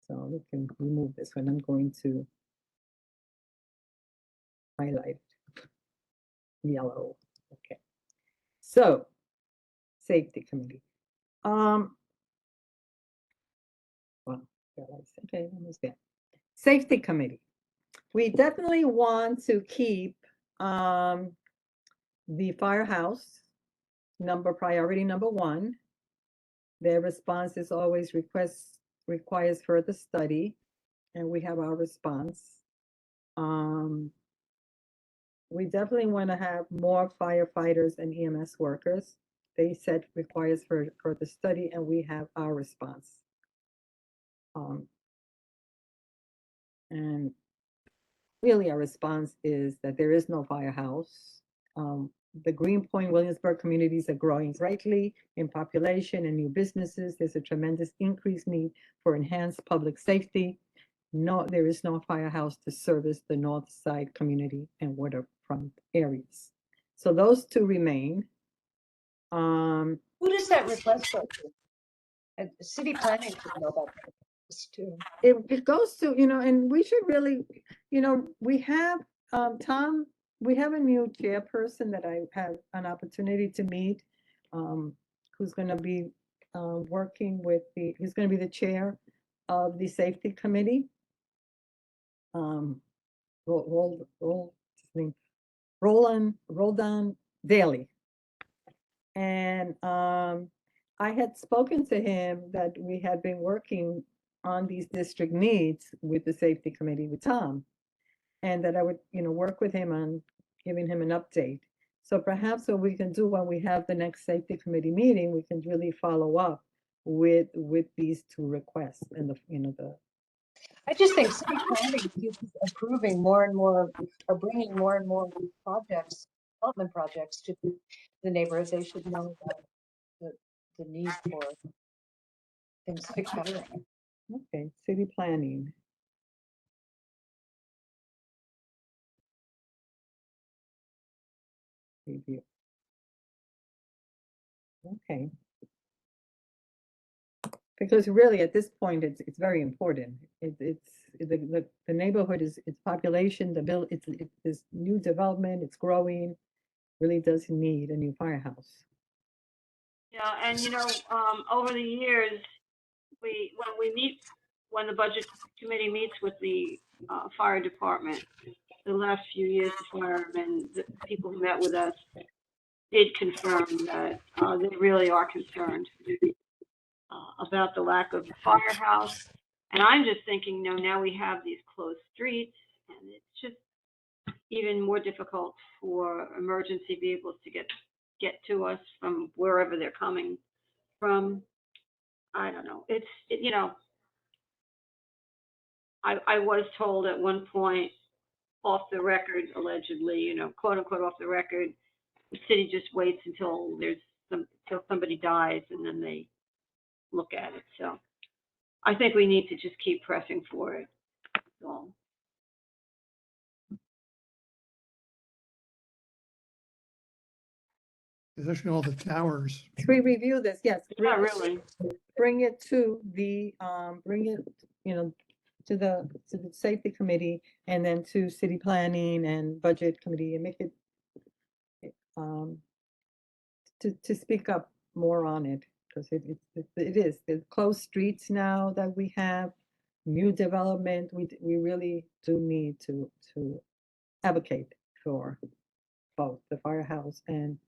So we can remove this one. I'm going to highlight yellow. Okay. So, safety committee. Well, okay, almost there. Safety committee. We definitely want to keep the firehouse priority number 1. Their response is always requires further study, and we have our response. We definitely want to have more firefighters and EMS workers. They said requires further study, and we have our response. And really our response is that there is no firehouse. The Greenpoint, Williamsburg communities are growing greatly in population and new businesses. There's a tremendous increased need for enhanced public safety. No, there is no firehouse to service the North Side community and waterfront areas. So those 2 remain. Who does that request go to? City planning should know about this too. It goes to, and we should really, we have, Tom, we have a new chairperson that I have an opportunity to meet, who's gonna be, working with he's gonna be the chair of the safety committee. His name, Roldan Daly. And, I had spoken to him that we had been working on these district needs with the safety committee with Tom. And that I would, work with him on giving him an update. So perhaps what we can do when we have the next safety committee meeting, we can really follow up with these 2 requests and the. I just think city planning keeps approving more and more, or bringing more and more projects, development projects to the neighborhood. They should know about the need for things like that. Okay, city planning. Review. Okay. Because really, at this point, it's very important. It's the neighborhood is its population, it's new development, it's growing, really does need a new firehouse. yeah, and over the years, when the budget committee meets with the fire department, the last few years, the firemen, the people who met with us did confirm that they really are concerned about the lack of the firehouse. And I'm just thinking, now we have these closed streets, and it's just even more difficult for emergency vehicles to get to us from wherever they're coming from. I don't know. I was told at one point, off the record, allegedly, quote unquote, off the record, the city just waits until somebody dies and then they look at it. So I think we need to just keep pressing for it. So, Especially all the towers. We review this, yes. not really. Bring it to the, to the safety committee and then to city planning and budget committee and make it, to speak up more on it, because it is, the closed streets now that we have, new development, we really do need to advocate for both the firehouse and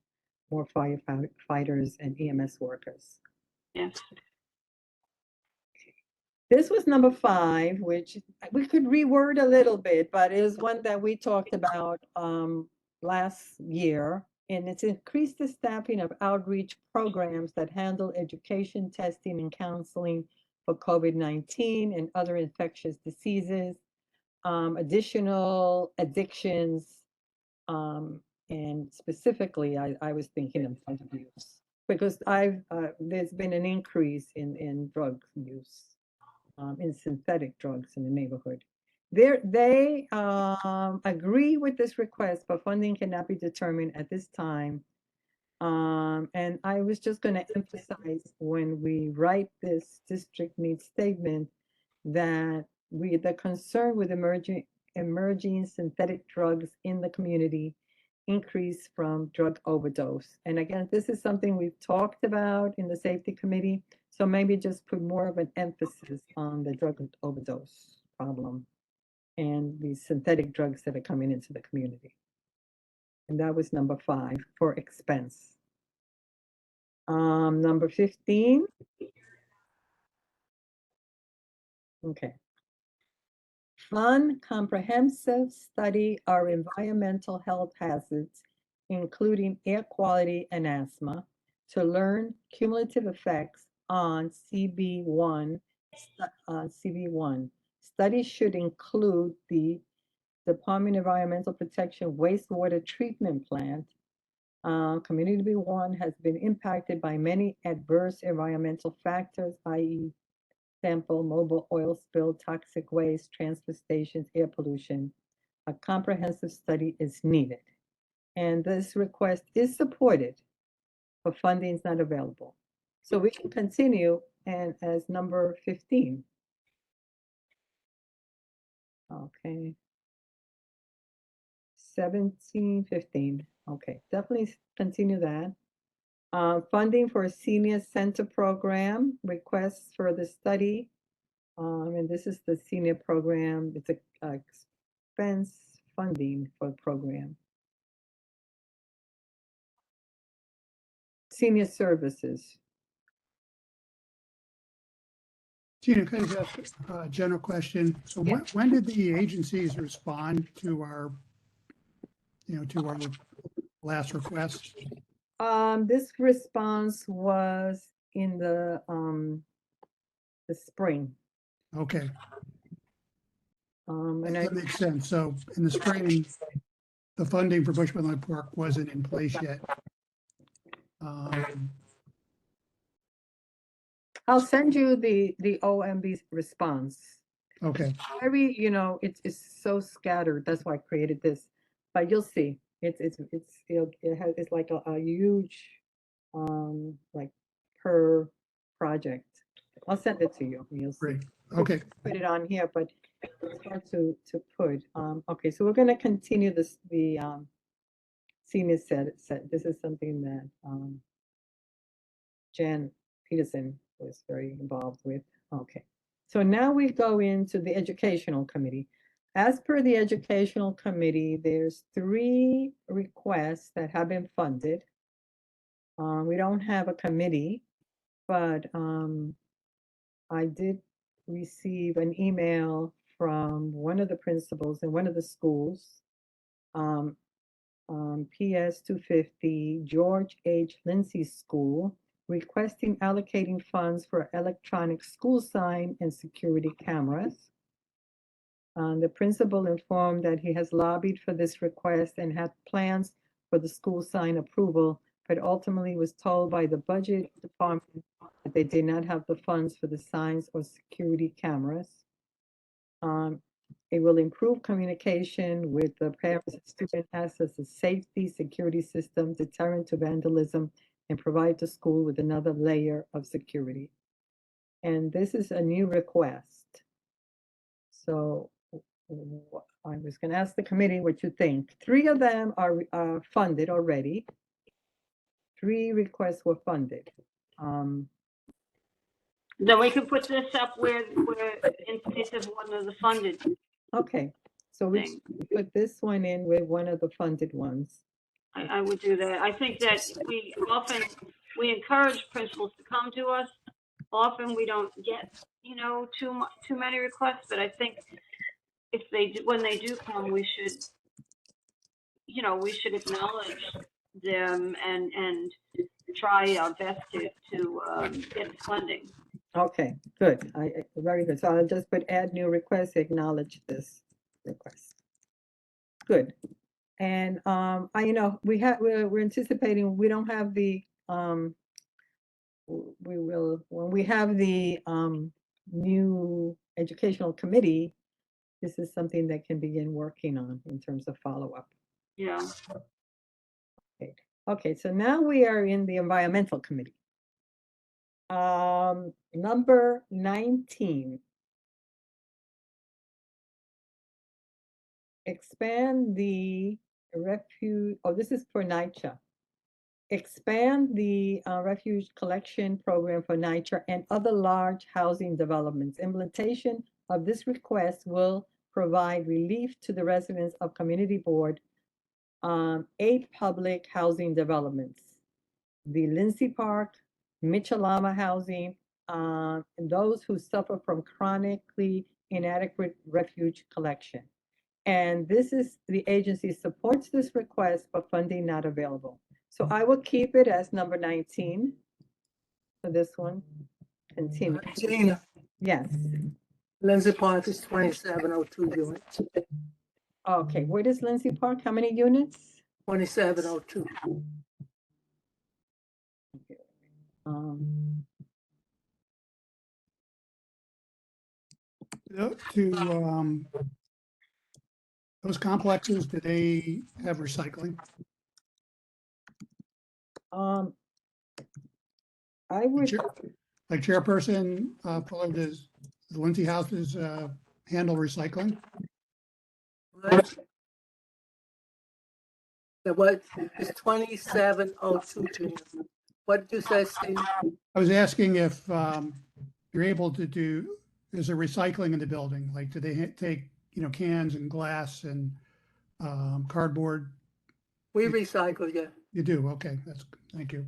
more firefighters and EMS workers. Yes. This was number 5, which we could reword a little bit, but it is one that we talked about last year. And it's increased the staffing of outreach programs that handle education, testing, and counseling for COVID-19 and other infectious diseases, additional addictions, And specifically, I was thinking of drug abuse because there's been an increase in drug use, in synthetic drugs in the neighborhood. They agree with this request, but funding cannot be determined at this time. And I was just going to emphasize when we write this district needs statement that the concern with emerging synthetic drugs in the community increase from drug overdose. And again, this is something we've talked about in the safety committee. So maybe just put more of an emphasis on the drug overdose problem and the synthetic drugs that are coming into the community. And that was number 5 for expense. Number 15. Okay. Fund comprehensive study of environmental health hazards, including air quality and asthma, to learn cumulative effects on CB1. Studies should include the Department of Environmental Protection wastewater treatment plant. Community 1 has been impacted by many adverse environmental factors, i.e. sample, mobile oil spill, toxic waste, transfer stations, air pollution. A comprehensive study is needed. And this request is supported, but funding is not available. So we can continue and as number 15. Okay. 17, 15. Okay, definitely continue that. Funding for a senior center program, requests for the study. And this is the senior program. It's a expense funding for the program. Senior services. Tina, can I just ask a general question? So Yeah. when did the agencies respond to our, to our last request? This response was in the spring. Okay, And that makes sense. So in the spring, the funding for Bushwoodland Park wasn't in place yet. I'll send you the OMB response. Okay, Very, it's so scattered. That's why I created this. But you'll see. It's like a huge, like per project. I'll send it to you. You'll see. great. Okay, Put it on here, but it's hard to put. Okay, so we're going to continue the senior set. This is something that Jan Peterson was very involved with. Okay, so now we go into the educational committee. As per the educational committee, there's 3 requests that have been funded. We don't have a committee, but I did receive an email from one of the principals in one of the schools, PS 250 George H. Lindsay School, requesting allocating funds for electronic school sign and security cameras. The principal informed that he has lobbied for this request and had plans for the school sign approval, but ultimately was told by the budget department that they did not have the funds for the signs or security cameras. It will improve communication with the parents and students as a safety security system, deterrent to vandalism, and provide the school with another layer of security. And this is a new request. So I was going to ask the committee what you think. 3 of them are funded already. 3 requests were funded. Then we can put this up where in place of one of the funded. Okay, so we Thing. put this one in with one of the funded ones. I would do that. I think that we encourage principals to come to us. Often we don't get, too many requests, but I think if when they do come, we should acknowledge them and try our best to get the funding. Okay, good. Very good. So I'll just put add new request, acknowledge this request. Good. And we're anticipating, we don't have the, we will, when we have the new educational committee, this is something that can begin working on in terms of follow-up. Yeah. Okay, so now we are in the environmental committee. Number 19. Expand the refuge, oh, this is for NYCHA. Expand the refuge collection program for NYCHA and other large housing developments. Implementation of this request will provide relief to the residents of Community Board 8 public housing developments. The Lindsay Park, Michelama Housing, and those who suffer from chronically inadequate refuge collection. And this is, the agency supports this request, but funding not available. So I will keep it as number 19 for this one. Continue. Gina, Yes. Lindsay Park is 2702 units, Okay, where does Lindsay Park? How many units? 2702. Um, To those complexes, do they have recycling? I would, Like Chairperson Fuller, does the Lindsay houses handle recycling? What? The what is 2702, Gina? What did you say, Steve? I was asking if you're able to do, is there recycling in the building? Like, do they take, cans and glass and cardboard? We recycle, yeah. You do, okay, thank you.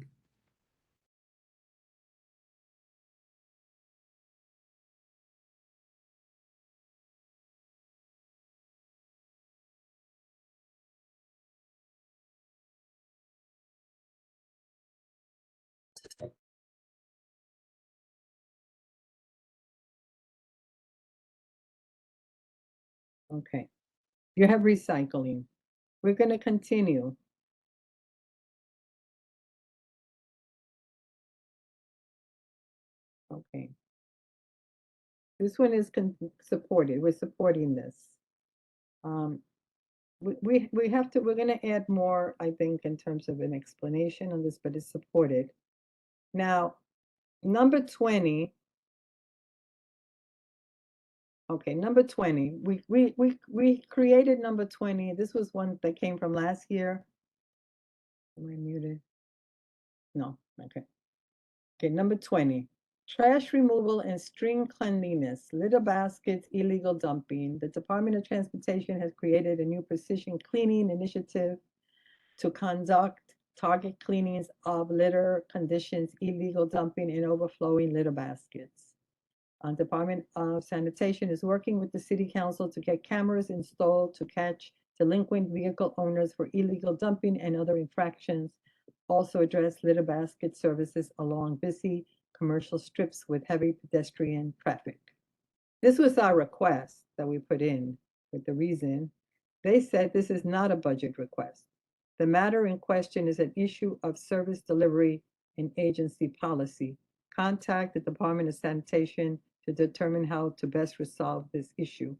okay. You have recycling. We're going to continue. Okay. This one is supported. We're supporting this. We have to, we're going to add more, I think, in terms of an explanation on this, but it's supported. Now, number 20. Okay, number 20. We created number 20. This was one that came from last year. Am I muted? No, okay. Okay, number 20. Trash removal and stream cleanliness, litter baskets, illegal dumping. The Department of Transportation has created a new precision cleaning initiative to conduct target cleanings of litter conditions, illegal dumping, and overflowing litter baskets. Department of Sanitation is working with the City Council to get cameras installed to catch delinquent vehicle owners for illegal dumping and other infractions. Also address litter basket services along busy commercial strips with heavy pedestrian traffic. This was our request that we put in with the reason. They said this is not a budget request. The matter in question is an issue of service delivery and agency policy. Contact the Department of Sanitation to determine how to best resolve this issue.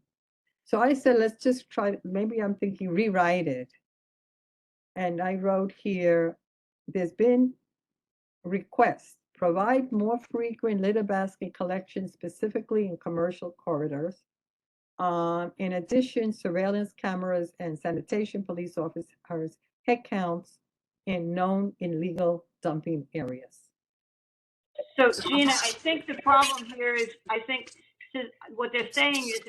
So I said, let's just try, maybe I'm thinking rewrite it. And I wrote here, there's been requests, provide more frequent litter basket collection specifically in commercial corridors. In addition, surveillance cameras and sanitation police officers head counts in known illegal dumping areas. So Gina, I think the problem here is, I think what they're saying is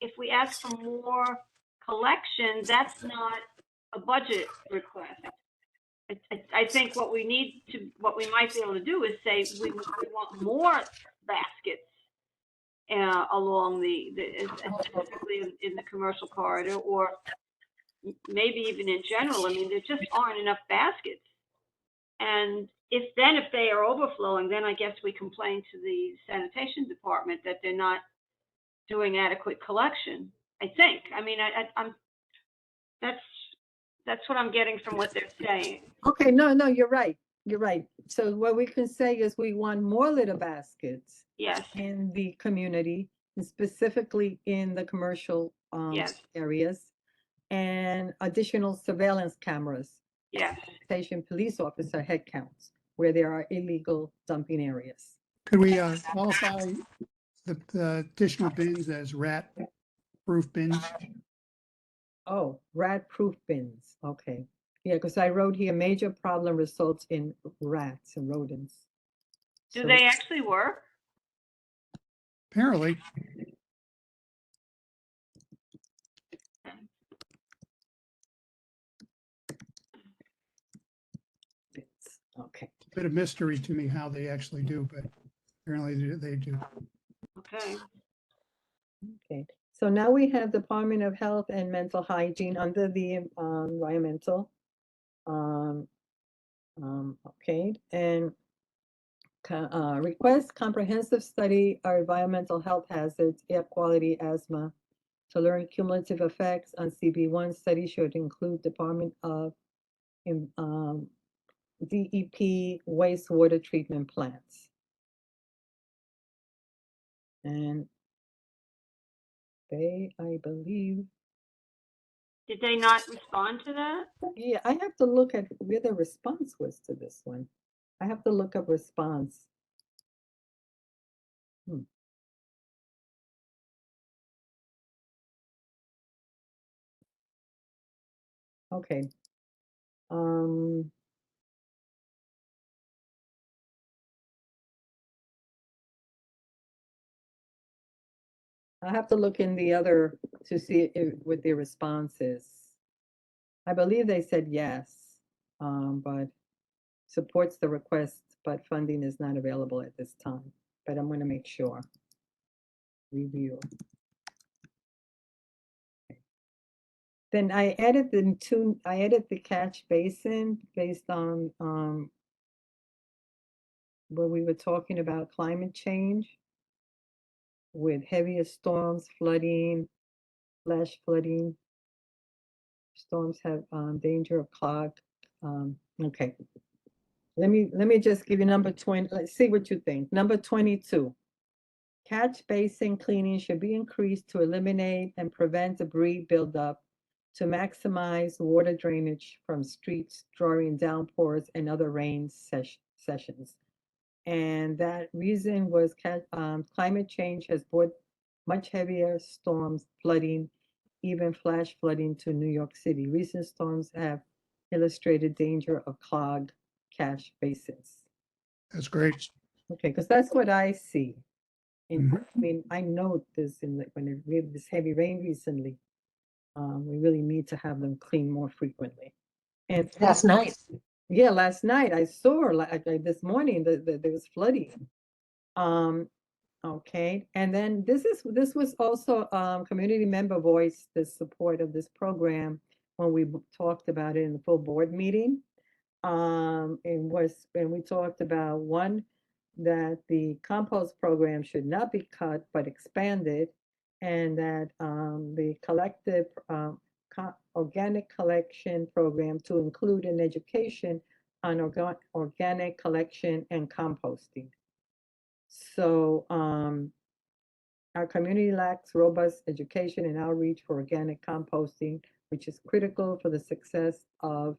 if we ask for more collection, that's not a budget request. I think what we might be able to do is say we want more baskets along specifically in the commercial corridor, or maybe even in general. I mean, there just aren't enough baskets. And if they are overflowing, then I guess we complain to the sanitation department that they're not doing adequate collection. I think. I mean, That's what I'm getting from what they're saying. Okay, no, you're right. You're right. So what we can say is we want more litter baskets Yes, in the community, and specifically in the commercial Yes. areas, and additional surveillance cameras, yes. station police officer head counts where there are illegal dumping areas. Could we qualify the additional bins as rat-proof bins? Oh, rat-proof bins. Okay. Yeah, because I wrote here, major problem results in rats and rodents. Do So- they actually work? Apparently, Bins. Okay. bit of mystery to me how they actually do, but apparently they do. Okay. Okay, so now we have Department of Health and Mental Hygiene under the environmental. Okay, and request comprehensive study of environmental health hazards, air quality, asthma, to learn cumulative effects on CB1. Study should include Department of DEP wastewater treatment plants. And they, I believe, Did they not respond to that? yeah, I have to look at where the response was to this one. I have to look up response. Okay. Um, I have to look in the other to see what their response is. I believe they said yes, but supports the request, but funding is not available at this time. But I'm going to make sure. Review. Then I added I added the catch basin based on where we were talking about climate change with heavier storms, flooding, flash flooding. Storms have danger of clogged. Okay. Let me just give you number 20. Let's see what you think. Number 22. Catch basin cleaning should be increased to eliminate and prevent debris buildup to maximize water drainage from streets during downpours and other rain sessions. And that reason was climate change has brought much heavier storms, flooding, even flash flooding to New York City. Recent storms have illustrated danger of clogged catch basins. That's great. Okay, because that's what I see. And Mhm. I mean, I know this when we had this heavy rain recently, we really need to have them clean more frequently. And Last night. yeah, last night I saw like this morning that there was flooding. Okay, and then this was also community member voice, the support of this program when we talked about it in the full board meeting. And we talked about one, that the compost program should not be cut but expanded, and that the collective organic collection program to include an education on organic collection and composting. So our community lacks robust education and outreach for organic composting, which is critical for the success of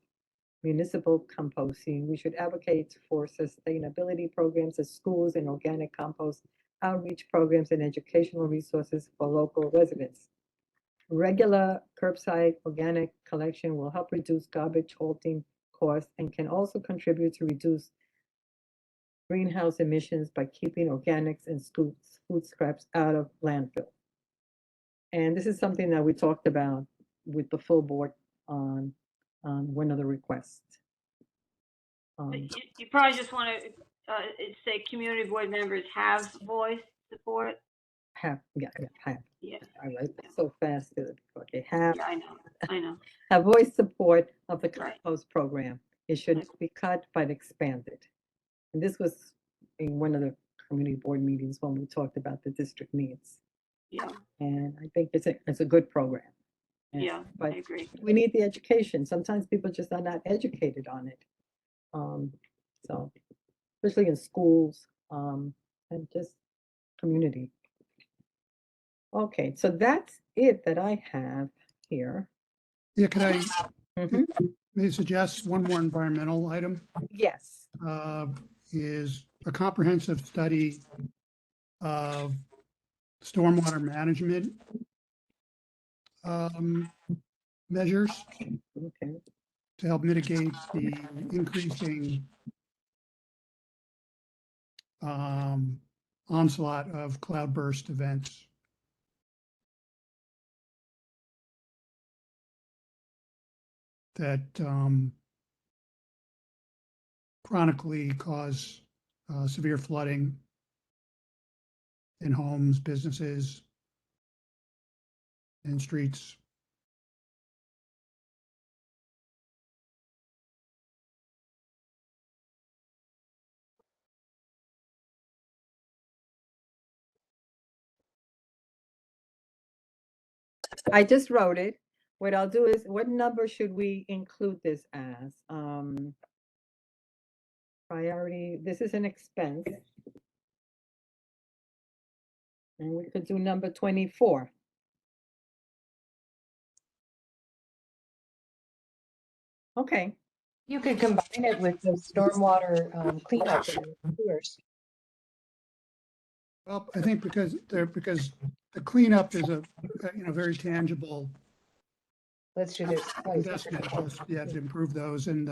municipal composting. We should advocate for sustainability programs at schools and organic compost outreach programs and educational resources for local residents. Regular curbside organic collection will help reduce garbage holding costs and can also contribute to reduce greenhouse emissions by keeping organics and food scraps out of landfill. And this is something that we talked about with the full board on one of the requests. You probably just want to say community board members have voice support. Have. Yeah, I write so fast. Okay, have yeah, I know. have voice support of the Right. compost program. It should not be cut but expanded. And this was in one of the community board meetings when we talked about the district needs. Yeah. And I think it's a good program. Yeah, But I agree. we need the education. Sometimes people just are not educated on it. So, especially in schools, and just community. Okay, so that's it that I have here. Yeah, could I Mhm. may suggest one more environmental item? Yes. Is a comprehensive study of stormwater management measures Okay. to help mitigate the increasing onslaught of cloudburst events. That chronically cause severe flooding in homes, businesses, and streets. I just wrote it. What I'll do is, what number should we include this as? Priority, this is an expense. And we could do number 24. Okay, You could combine it with the stormwater cleanup in the sewers. Well, I think because the cleanup is a very tangible Let's do this. twice. investment, just, yeah, to improve those and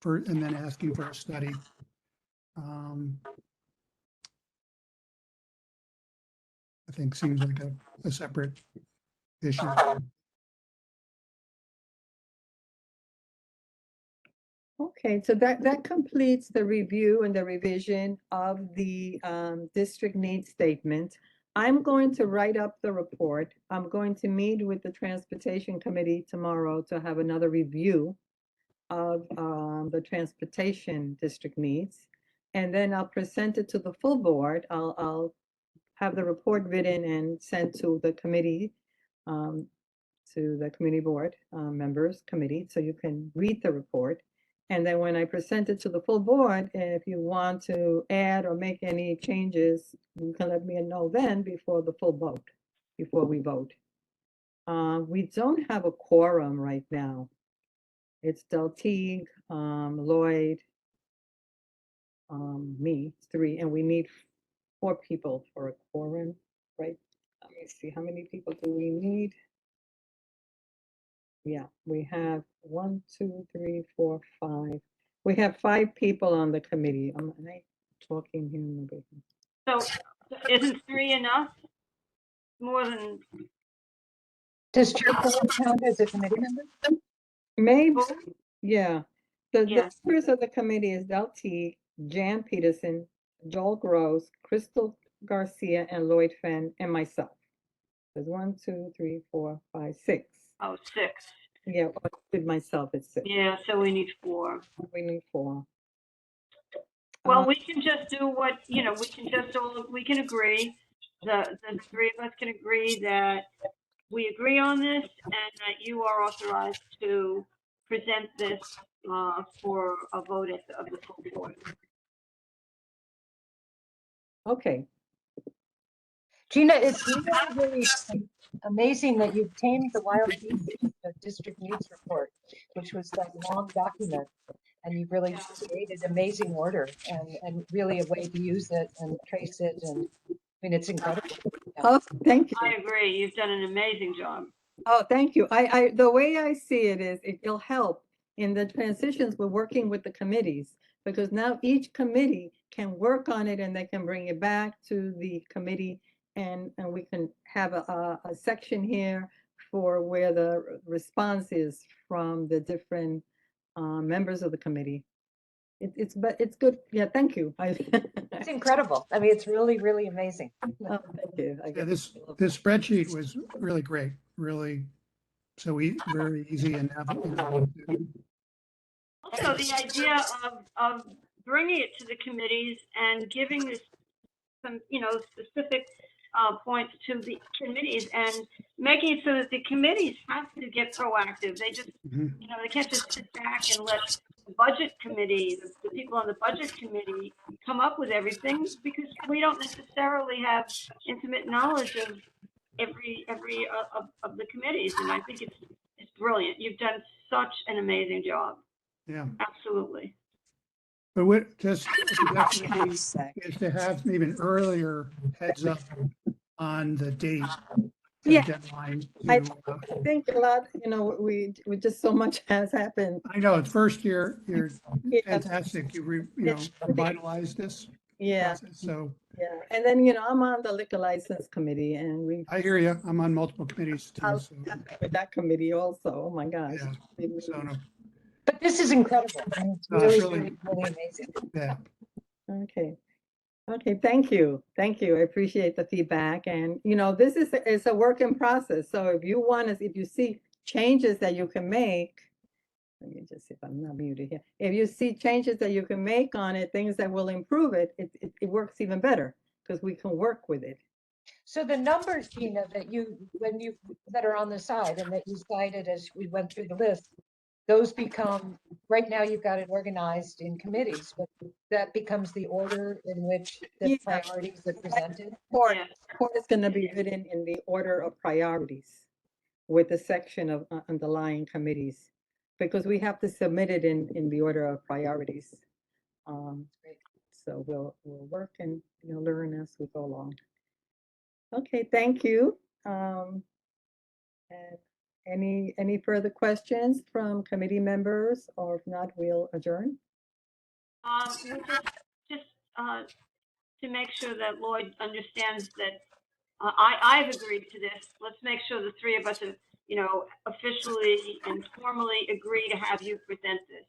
and then asking for a study. I think seems like a separate issue. okay, so that completes the review and the revision of the district needs statement. I'm going to write up the report. I'm going to meet with the Transportation Committee tomorrow to have another review of the transportation district needs. And then I'll present it to the full board. I'll have the report written and sent to the committee, to the committee board members committee, so you can read the report. And then when I present it to the full board, if you want to add or make any changes, you can let me know then before the full vote, before we vote. We don't have a quorum right now. It's Del Teague, Lloyd, me, 3, and we need 4 people for a quorum, right? Let me see, how many people do we need? Yeah, we have 1, 2, 3, 4, 5. We have 5 people on the committee. Am I talking here? So isn't 3 enough? More than Does Chair Pullen count as a committee member? Maybe, four? yeah. The Yeah. members of the committee is Del Teague, Jan Peterson, Joel Gross, Crystal Garcia, and Lloyd Fenn, and myself. There's 1, 2, 3, 4, 5, 6. Oh, 6. Yeah, with myself, it's 6. Yeah, so we need 4. We need 4. Well, we can just do what, we can agree, the 3 of us can agree that we agree on this and that you are authorized to present this for a vote of the full board. Okay, Gina, it's really amazing that you obtained the Wild Geese District Needs Report, which was that long document. And you really created amazing order and really a way to use it and trace it. And I mean, it's incredible. oh, thank you. I agree, you've done an amazing job. Oh, thank you. The way I see it is it'll help in the transitions. We're working with the committees because now each committee can work on it and they can bring it back to the committee and we can have a section here for where the response is from the different members of the committee. But it's good. Yeah, thank you. It's incredible. I mean, it's really, really amazing. Oh, thank you. Yeah, this spreadsheet was really great, really very easy and navigable. Also, the idea of bringing it to the committees and giving this some, specific points to the committees and making it so that the committees have to get proactive. They just, Mhm. they can't just sit back and let the budget committee, the people on the budget committee come up with everything, because we don't necessarily have intimate knowledge of every of the committees. And I think it's brilliant. You've done such an amazing job. Yeah, Absolutely. but what, just the next meeting is to have maybe an earlier heads up on the date. The Yeah. deadline I to, think a lot, we just so much has happened. I know it's first year, you're Yeah, fantastic. You revitalized this yeah, process. So yeah. And then, I'm on the liquor license committee and we, I hear you. I'm on multiple committees too. I'll So, with that committee also. Oh my gosh. yeah. So no, But this is incredible. I mean, it's No, it's really, really- really, really amazing. yeah. Okay. Okay, thank you. Thank you. I appreciate the feedback. And, this is a work in process. So if you see changes that you can make, let me just see if I'm not muted here. If you see changes that you can make on it, things that will improve it, it works even better because we can work with it. So the numbers, Gina, that are on the side and that you cited as we went through the list, those become, right now you've got it organized in committees, but that becomes the order in which the Yeah. priorities are presented. Yeah. Report is going to be written in the order of priorities with a section of underlying committees, because we have to submit it in the order of priorities. So we'll work and learn as we go along. Okay, thank you. And any further questions from committee members, or if not, we'll adjourn. Just to make sure that Lloyd understands that I've agreed to this. Let's make sure the three of us have, officially and formally agree to have you present this.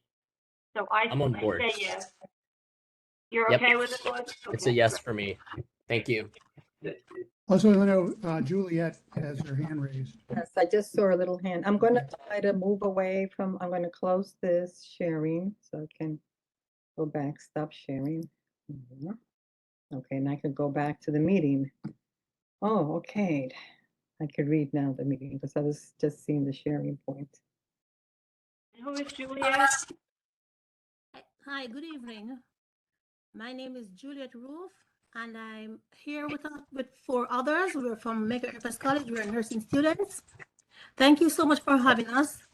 So I'm on board. say yes. You're Yep. okay with it, Lloyd? It's a Okay. yes for me. Thank you. Also, I know Juliet has her hand raised. Yes, I just saw a little hand. I'm going to try to move away from, I'm going to close this sharing so I can go back, stop sharing. Mhm. Okay, and I can go back to the meeting. Oh, okay. I could read now the meeting because I was just seeing the sharing point. Who is Juliet? Hi, good evening. My name is Juliet Roof, and I'm here with 4 others. We're from McArthur College. We're nursing students. Thank you so much for having us.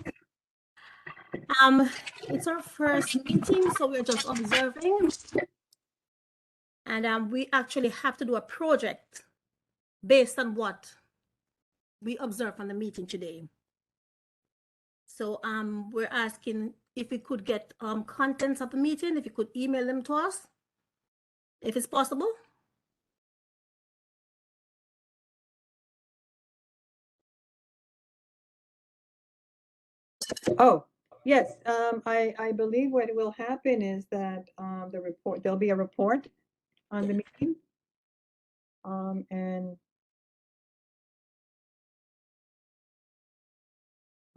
It's our first meeting, so we're just observing. And we actually have to do a project based on what we observed from the meeting today. So we're asking if we could get contents of the meeting, if you could email them to us, if it's possible. Oh, yes. I believe what will happen is that there'll be a report on the meeting. And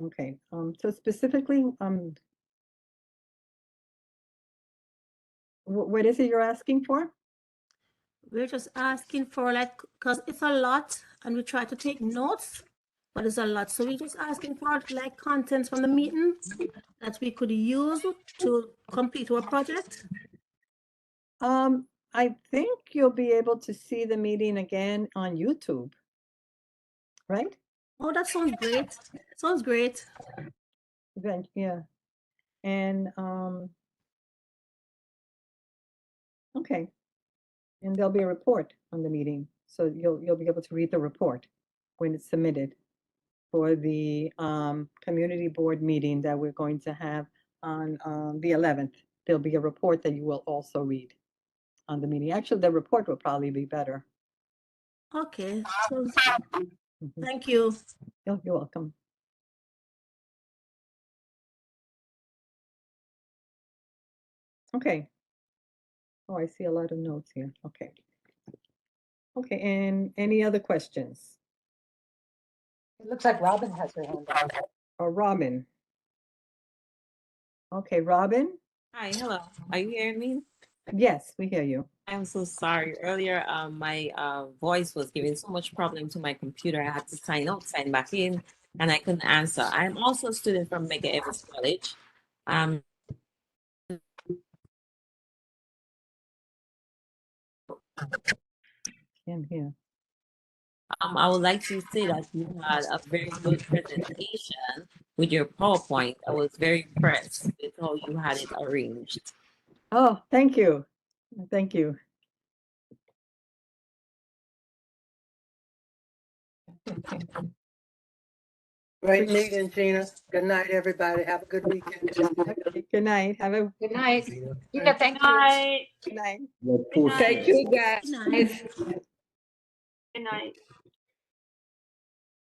okay, so specifically, what is it you're asking for? We're just asking for because it's a lot and we try to take notes, but it's a lot. So we're just asking for contents from the meeting that we could use to complete our project. I think you'll be able to see the meeting again on YouTube, right? Oh, that sounds great. Sounds great. Yeah. And, okay. And there'll be a report on the meeting. So you'll be able to read the report when it's submitted for the community board meeting that we're going to have on the 11th. There'll be a report that you will also read on the meeting. Actually, the report will probably be better. Okay. Mhm. Thank you. You're welcome. Okay. Oh, I see a lot of notes here. Okay. Okay, and any other questions? It looks like Robin has her hand up. Or Robin? Okay, Robin? Hi, hello. Are you hearing me? Yes, we hear you. I'm so sorry. Earlier, my voice was giving so much problem to my computer. I had to sign out, sign back in, and I couldn't answer. I'm also a student from Mega Evans College. Um, Can't hear. I would like to say that you had a very good presentation with your PowerPoint. I was very impressed with how you had it arranged. Oh, thank you. Thank you. Great meeting, Gina. Good night, everybody. Have a good weekend. Okay, good night. Have a Good night. Gina. Gina, thank you. Night. good night. Good night. Good night. Good night.